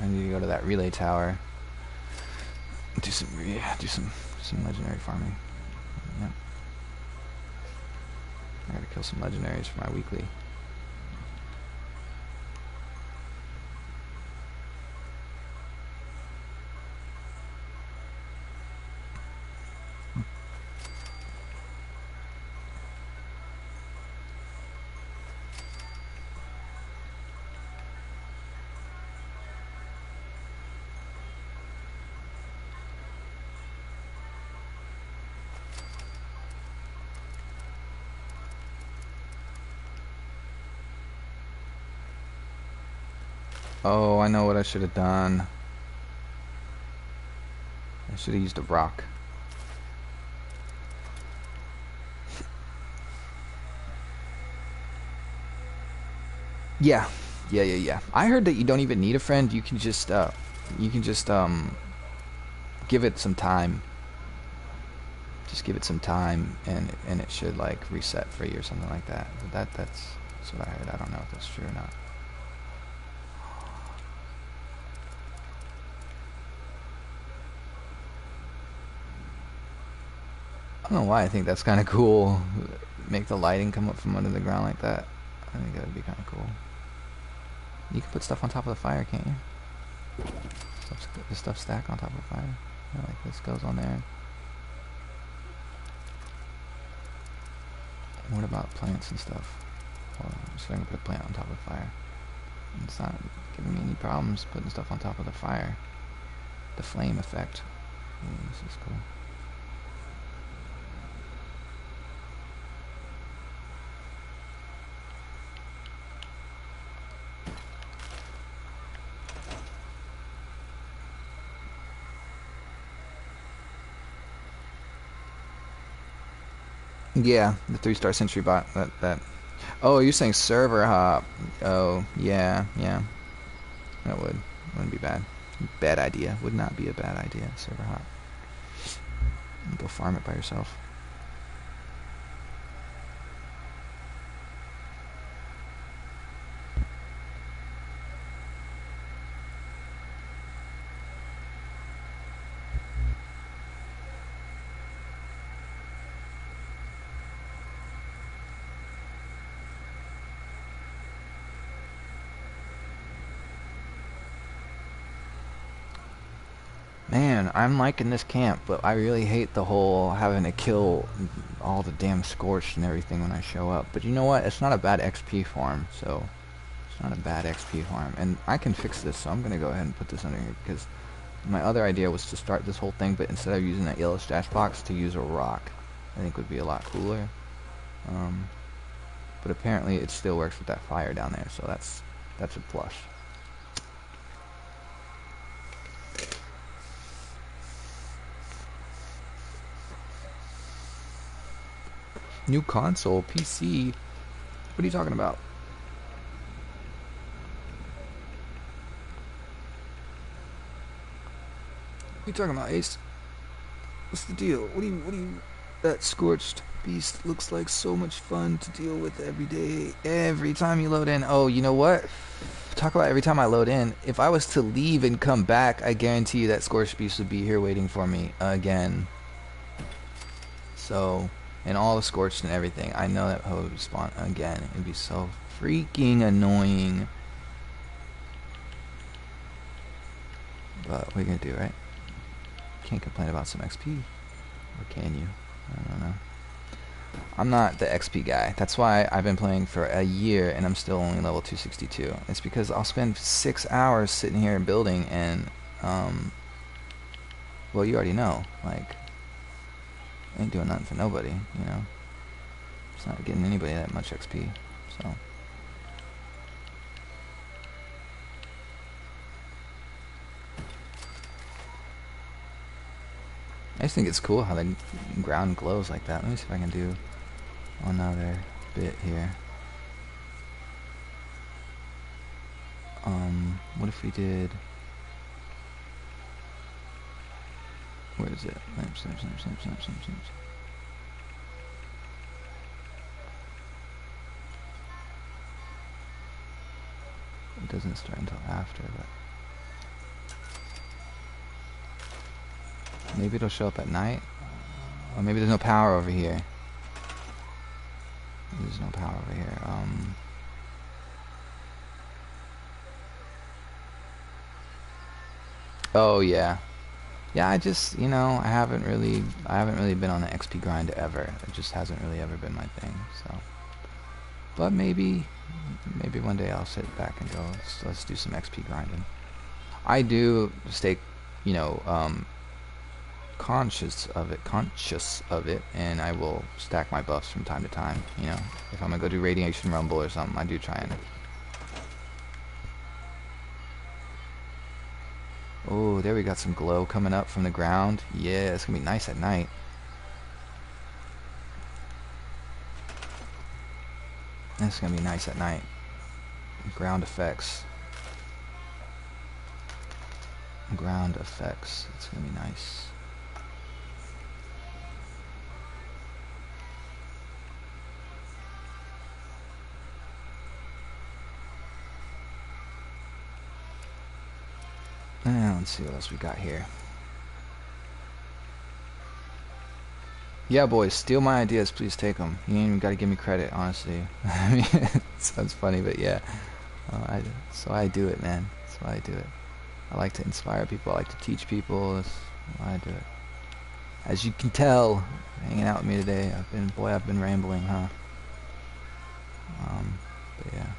I need to go to that relay tower. Do some legendary farming. Yep. I gotta kill some legendaries for my weekly. Oh, I know what I should have done. I should have used a rock. Yeah. I heard that you don't even need a friend. You can just give it some time. Just give it some time, and it should, like, reset for you or something like that. But that's what I heard. I don't know if that's true or not. I don't know why I think that's kind of cool. Make the lighting come up from under the ground like that. I think that would be kind of cool. You can put stuff on top of the fire, can't you? The stuff stack on top of the fire. Yeah, like this goes on there. What about plants and stuff? Well, I'm just going to put a plant on top of the fire. It's not giving me any problems putting stuff on top of the fire. The flame effect. Ooh, this is cool. Yeah, the 3-star sentry bot. That. Oh, you're saying server hop? Oh, yeah. That wouldn't be bad. Bad idea. Would not be a bad idea. Server hop. Go farm it by yourself. Man, I'm liking this camp, but I really hate the whole having to kill all the damn scorched and everything when I show up. But you know what? It's not a bad XP farm, so it's not a bad XP farm. And I can fix this, so I'm going to go ahead and put this under here, because my other idea was to start this whole thing, but instead of using that yellow stash box, to use a rock. I think would be a lot cooler. But apparently it still works with that fire down there, so that's a plus. New console, PC. What are you talking about? What are you talking about, Ace? What's the deal? What do you... That scorched beast looks like so much fun to deal with every day. Every time you load in. Oh, you know what? Talk about every time I load in. If I was to leave and come back, I guarantee you that scorched beast would be here waiting for me again. So, and all the scorched and everything. I know that hoe would spawn again. It'd be so freaking annoying. But what are you gonna do, right? Can't complain about some XP. Or can you? I don't know. I'm not the XP guy. That's why I've been playing for a year and I'm still only level 262. It's because I'll spend 6 hours sitting here building and, well, you already know, like, ain't doing nothing for nobody, you know. It's not getting anybody that much XP, so. I just think it's cool how the ground glows like that. Let me see if I can do another bit here. What if we did... Where is it? Lamps. It doesn't start until after, but... Maybe it'll show up at night. Or maybe there's no power over here. There's no power over here. Oh yeah. Yeah, I just, you know, I haven't really been on an XP grind ever. It just hasn't really ever been my thing, so. But maybe one day I'll sit back and go, let's do some XP grinding. I do stay, you know, conscious of it, and I will stack my buffs from time to time, you know. If I'm gonna go do Radiation Rumble or something, I do try and... Oh, there we got some glow coming up from the ground. Yeah, it's gonna be nice at night. It's gonna be nice at night. Ground effects. Ground effects. It's gonna be nice. Let's see what else we got here. Yeah, boys, steal my ideas, please take them. You ain't even got to give me credit, honestly. I mean, it sounds funny, but yeah. So I do it, man. That's why I do it. I like to inspire people. I like to teach people. That's why I do it. As you can tell, hanging out with me today, I've been rambling, huh? But yeah.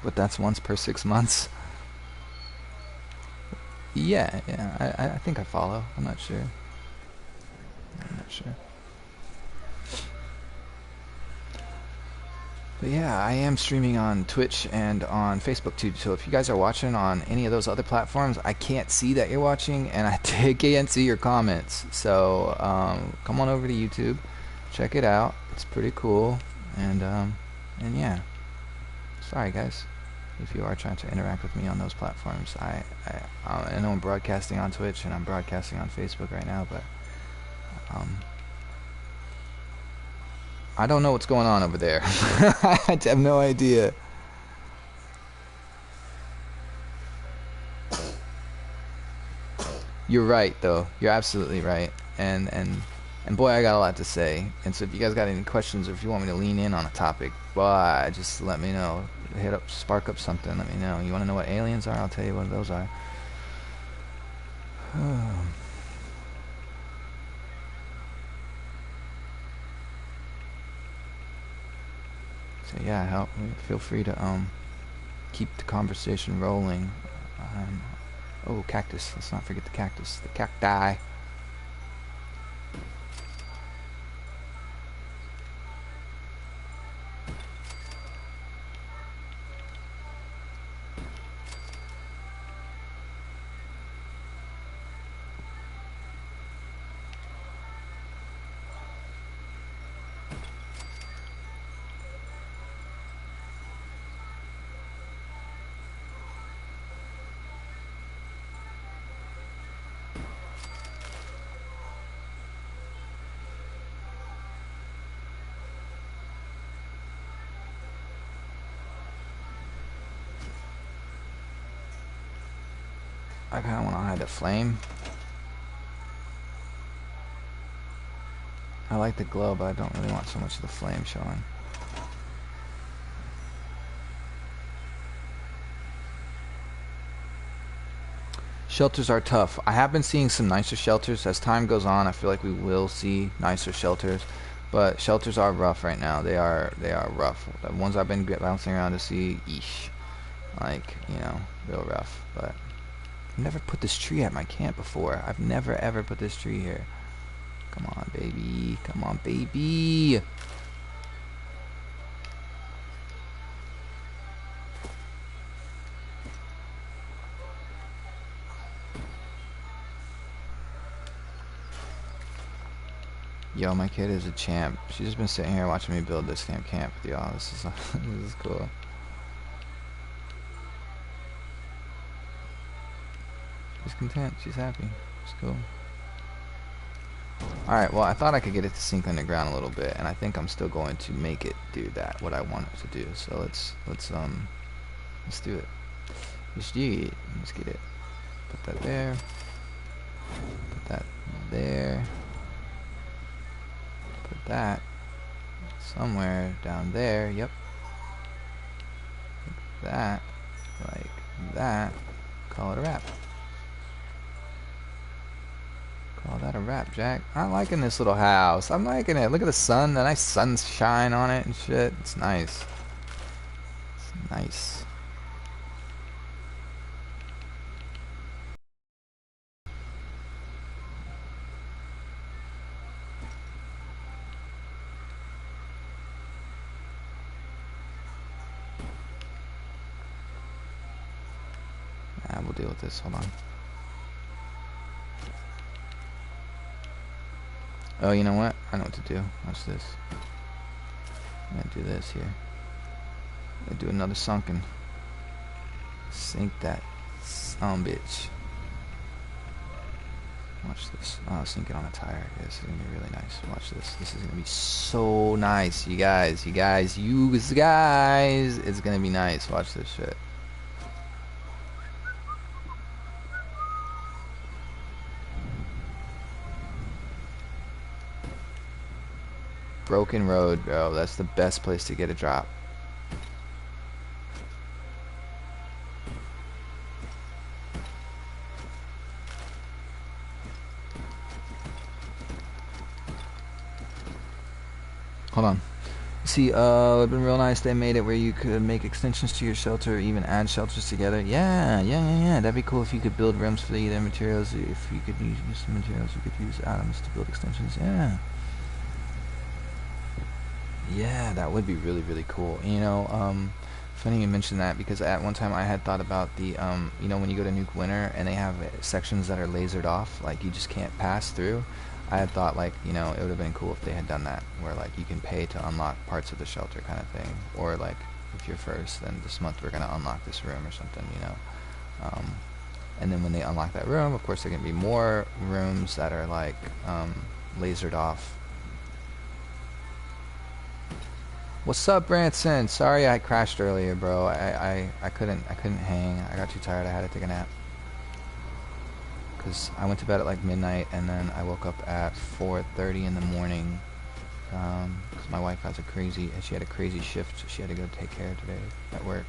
But that's once per 6 months. Yeah, I think I follow. I'm not sure. But yeah, I am streaming on Twitch and on Facebook too. So if you guys are watching on any of those other platforms, I can't see that you're watching, and I can't see your comments. So come on over to YouTube, check it out. It's pretty cool, and yeah. Sorry guys, if you are trying to interact with me on those platforms. I know I'm broadcasting on Twitch and I'm broadcasting on Facebook right now, but I don't know what's going on over there. I have no idea. You're right, though. You're absolutely right. And boy, I got a lot to say. And so if you guys got any questions or if you want me to lean in on a topic, boy, just let me know. Hit up, spark up something. Let me know. You want to know what aliens are? I'll tell you what those are. So yeah, feel free to keep the conversation rolling. Oh, cactus. Let's not forget the cactus. The cacti. I kind of want to hide the flame. I like the glow, but I don't really want so much of the flame showing. Shelters are tough. I have been seeing some nicer shelters. As time goes on, I feel like we will see nicer shelters. But shelters are rough right now. They are rough. The ones I've been bouncing around to see, eesh. Like, you know, real rough. But I've never put this tree at my camp before. I've never ever put this tree here. Come on, baby. Come on, baby. Yo, my kid is a champ. She's just been sitting here watching me build this damn camp with y'all. This is this is cool. She's content. She's happy. It's cool. Alright, well, I thought I could get it to sink underground a little bit, and I think I'm still going to make it do that, what I want it to do. So let's do it. Let's do it. Let's get it. Put that there. Put that there. Put that somewhere down there. Yep. Like that. Like that. Call it a wrap. Call that a wrap, Jack. I'm liking this little house. I'm liking it. Look at the sun. The nice sunshine on it and shit. It's nice. It's nice. We'll deal with this. Hold on. Oh, you know what? I know what to do. Watch this. I'm gonna do this here. I'm gonna do another sunken. Sink that bitch. Watch this. Oh, sink it on a tire. Yeah, this is gonna be really nice. Watch this. This is gonna be so nice, you guys. You guys. It's gonna be nice. Watch this shit. Broken road, bro. That's the best place to get a drop. Hold on. See, it'd been real nice they made it where you could make extensions to your shelter or even add shelters together. Yeah. That'd be cool if you could build rooms for either materials. If you could use some materials, you could use atoms to build extensions. Yeah, that would be really, really cool. You know, funny you mentioned that because at one time I had thought about the, you know, when you go to Nuke Winter and they have sections that are lasered off, like you just can't pass through. I had thought, like, you know, it would have been cool if they had done that, where, like, you can pay to unlock parts of the shelter kind of thing. Or, like, if you're first, then this month we're going to unlock this room or something, you know. And then when they unlock that room, of course, there can be more rooms that are, like, lasered off. What's up, Branson? Sorry I crashed earlier, bro. I couldn't hang. I got too tired. I had to take a nap. because I went to bed at like midnight, and then I woke up at 4:30 in the morning. Because my wife has she had a crazy shift she had to go take care of today at work.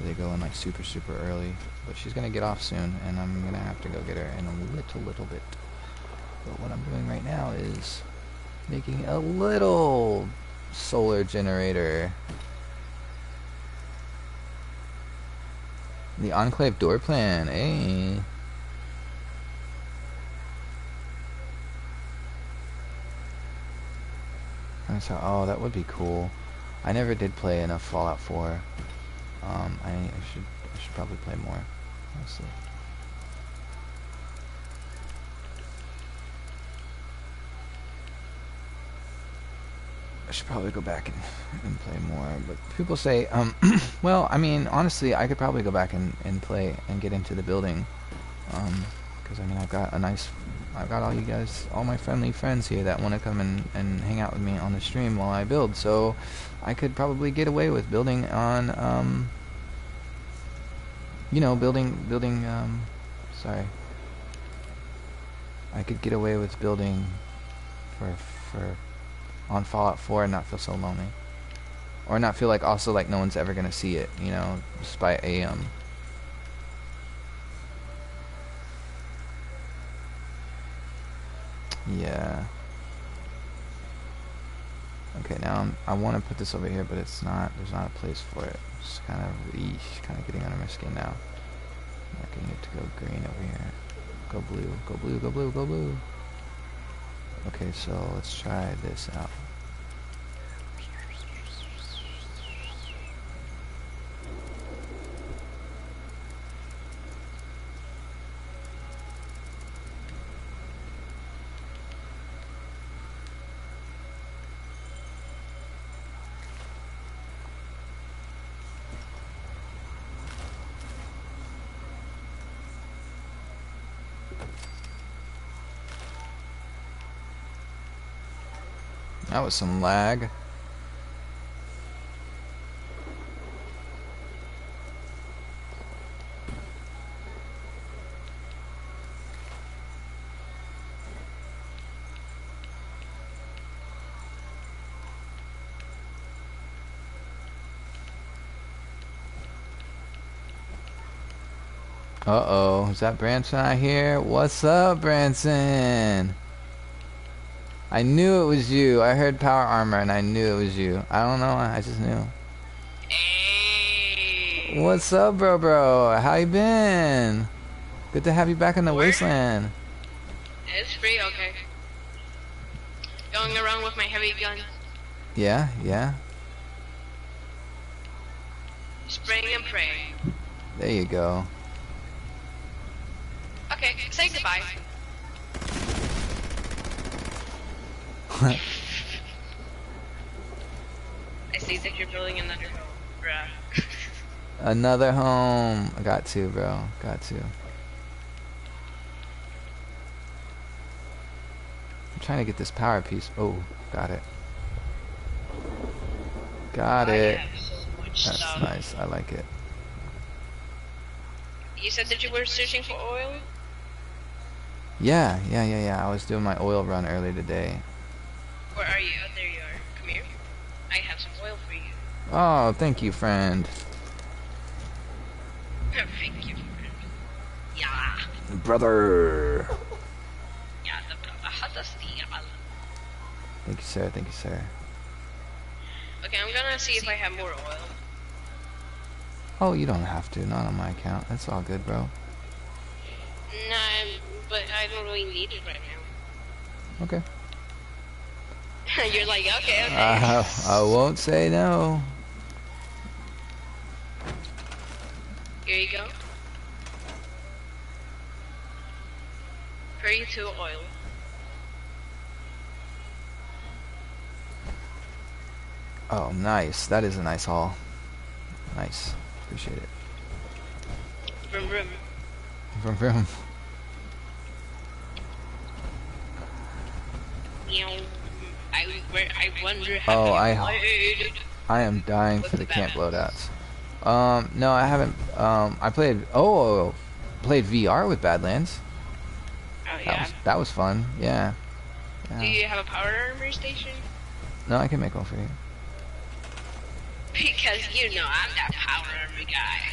They go in like super early, but she's gonna get off soon, and I'm gonna have to go get her in a little bit. But what I'm doing right now is making a little solar generator. The Enclave door plan, eh? Oh, that would be cool. I never did play enough Fallout 4. I should probably play more, honestly. I should probably go back and play more, but people say, well, I mean, honestly, I could probably go back and play and get into the building, because, I mean, I've got all you guys, all my friendly friends here that want to come and hang out with me on the stream while I build, so I could probably get away with building on, you know, sorry. I could get away with building on Fallout 4 and not feel so lonely. Or not feel like also like no one's ever gonna see it, you know, despite a yeah. Okay, now I want to put this over here, but there's not a place for it. It's kind of getting under my skin now. I'm getting it to go green over here. Go blue, go blue, go blue, go blue. Okay, so let's try this out. That was some lag. Uh-oh, is that Branson out here? What's up, Branson? I knew it was you. I heard power armor and I knew it was you. I don't know, I just knew. Hey. What's up, bro? How you been? Good to have you back in the wasteland. It's pretty okay. Going around with my heavy gun. Yeah, yeah. Spraying and praying. There you go. Okay, say goodbye. I see that you're building another home, bruh. Another home. I got to, bro. Got to. I'm trying to get this power piece. Oh, got it. Got it. So much That's stuff. nice. I like it. You said that you were searching for oil? Yeah. I was doing my oil run earlier today. Where are you? Oh, there you are. Come here. I have some oil for you. Oh, thank you, friend. Thank you, friend. Yeah. Brother. Yeah, the brother has a steal. Thank you, sir. Thank you, sir. Okay, I'm gonna see if I have more oil. Oh, you don't have to. Not on my account. That's all good, bro. Nah, but I don't really need it right now. Okay. You're like, okay. I won't say no. Here you go. 32 oil. Oh, nice. That is a nice haul. Nice. Appreciate it. Vroom vroom. Vroom vroom. I wonder how I am dying for the camp loadouts. No, I haven't. I played. Played VR with Badlands. Oh yeah. That was fun. Yeah. Do you have a power armor station? No, I can make one for you. Because you know I'm that power armor guy.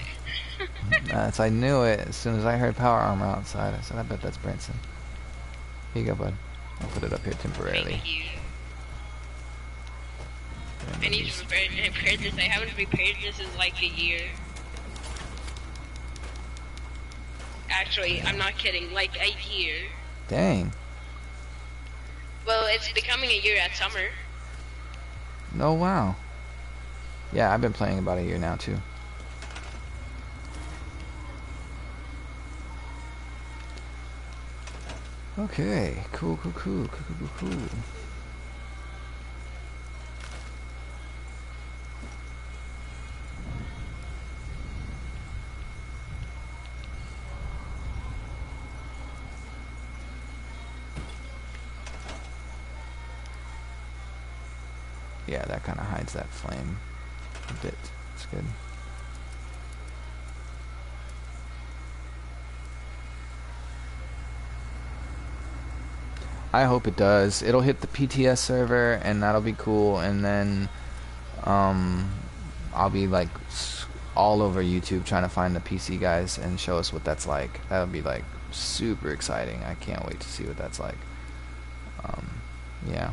I knew it as soon as I heard power armor outside. I said, I bet that's Branson. Here you go, bud. I'll put it up here temporarily. Thank you. I need to repair this. I haven't repaired this in like a year. Actually, I'm not kidding. Like a year. Dang. Well, it's becoming a year at summer. Oh, wow. Yeah, I've been playing about a year now, too. Okay, cool. Yeah, that kind of hides that flame a bit. It's good. I hope it does. It'll hit the PTS server, and that'll be cool. And then, I'll be like all over YouTube trying to find the PC guys and show us what that's like. That'll be like super exciting. I can't wait to see what that's like. Yeah.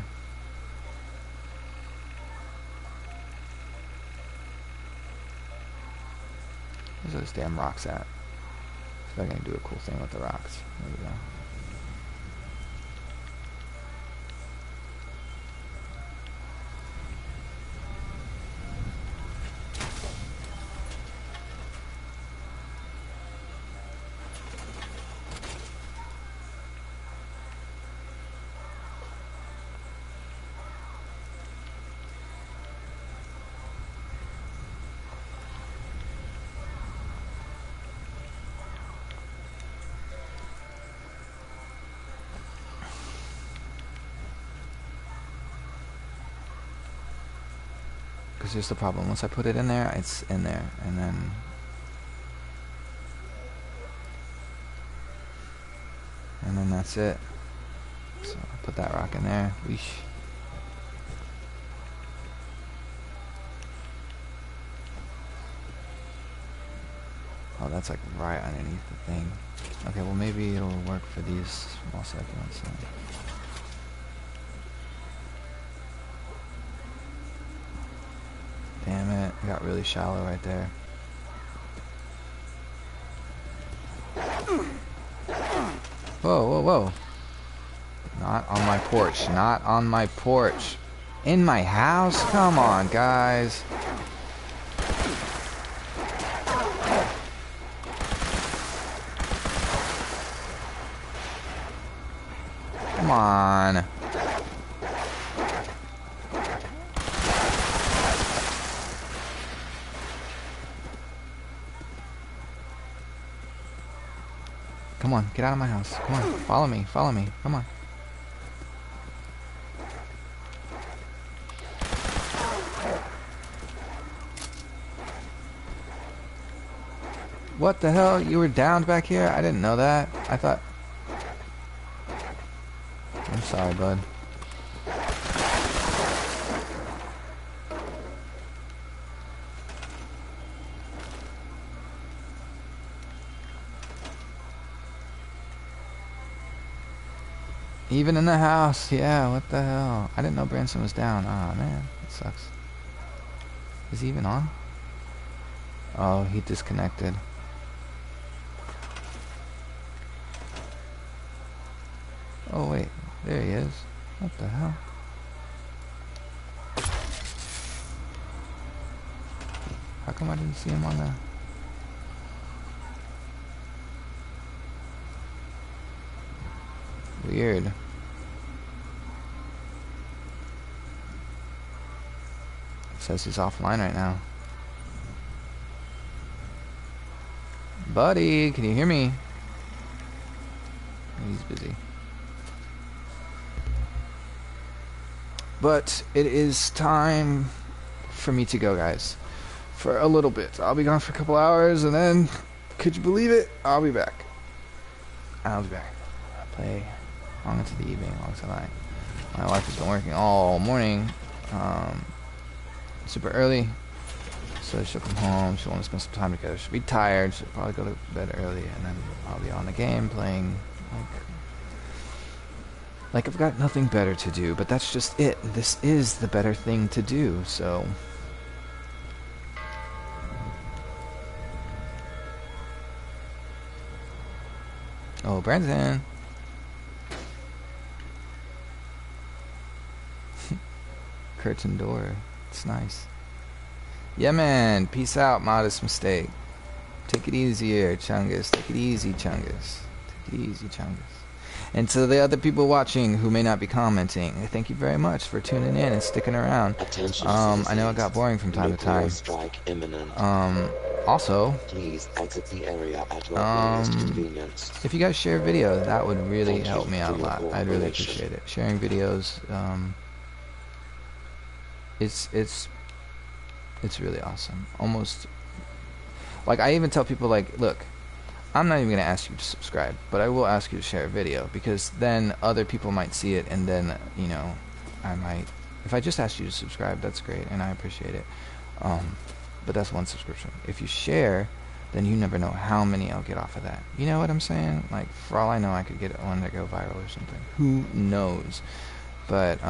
Where's those damn rocks at? See if I can do a cool thing with the rocks. There we go. Because here's the problem. Once I put it in there, it's in there. And then... that's it. So I'll put that rock in there. Weesh. Oh, that's like right underneath the thing. Okay, well maybe it'll work for these small succulents. So. Damn it, I got really shallow right there. Whoa. Not on my porch, not on my porch. In my house? Come on, guys. Come on. Come on, get out of my house. Come on, follow me, come on. What the hell? You were downed back here? I didn't know that. I thought... I'm sorry, bud. Even in the house, yeah, what the hell? I didn't know Branson was down. Aw, man, that sucks. Is he even on? Oh, he disconnected. Oh, wait, there he is. What the hell? How come I didn't see him on the... Weird. It says he's offline right now. Buddy, can you hear me? He's busy. But it is time for me to go, guys. For a little bit. I'll be gone for a couple hours, and then, could you believe it? I'll be back. play long into the evening, long tonight. My wife has been working all morning, super early, so she'll come home. She'll want to spend some time together. She'll be tired. She'll probably go to bed early, and then I'll be on the game playing like I've got nothing better to do. But that's just it. This is the better thing to do. So. Oh, Brandon. Curtain door. It's nice. Yeah, man. Peace out, modest mistake. Take it easy here, Chungus. Take it easy, Chungus. Take it easy, Chungus. And to the other people watching who may not be commenting, thank you very much for tuning in and sticking around. I know it got boring from time to time. Strike imminent. Also, please exit the area at your earliest convenience. If you guys share videos, that would really help me out a lot. I'd really appreciate it. Sharing videos, it's really awesome. Almost like I even tell people like, look, I'm not even gonna ask you to subscribe, but I will ask you to share a video, because then other people might see it, and then I might. If I just ask you to subscribe, that's great, and I appreciate it. But that's one subscription. If you share, then you never know how many I'll get off of that. You know what I'm saying? Like, for all I know, I could get one that go viral or something. Who knows? But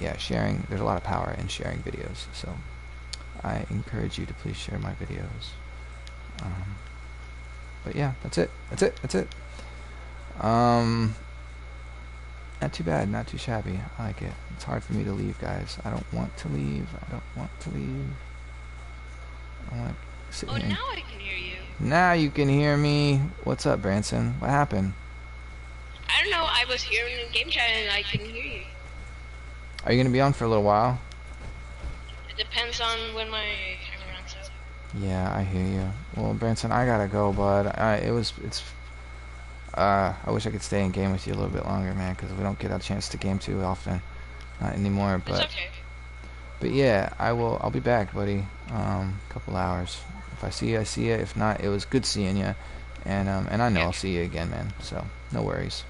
yeah, sharing. There's a lot of power in sharing videos. So I encourage you to please share my videos. But yeah, that's it. Not too bad, not too shabby. I like it. It's hard for me to leave, guys. I don't want to leave. I want to sit here. Now I can hear you. Now you can hear me. What's up, Branson? What happened? I don't know. I was hearing in game chat and I couldn't hear you. Are you gonna be on for a little while? It depends on when my camera runs out. Yeah, I hear you. Well, Branson, I gotta go, bud. I wish I could stay in game with you a little bit longer, man, because we don't get a chance to game too often. Not anymore, but. It's okay. But yeah, I'll be back, buddy. Couple hours. If I see you, I see you. If not, it was good seeing you, and I know I'll see you again, man. So no worries.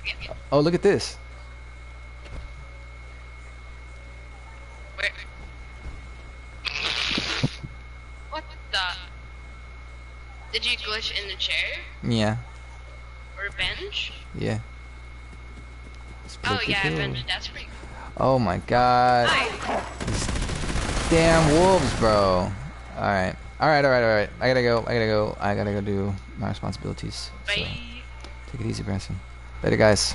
Yeah. Oh, look at this. Where? What the? Did you glitch in the chair Yeah. or a bench? Yeah. Oh yeah, a bench. That's pretty cool. Oh my god. These damn wolves, bro. Alright. I gotta go. I gotta go do my responsibilities. Bye. So, take it easy, Branson. Later, guys.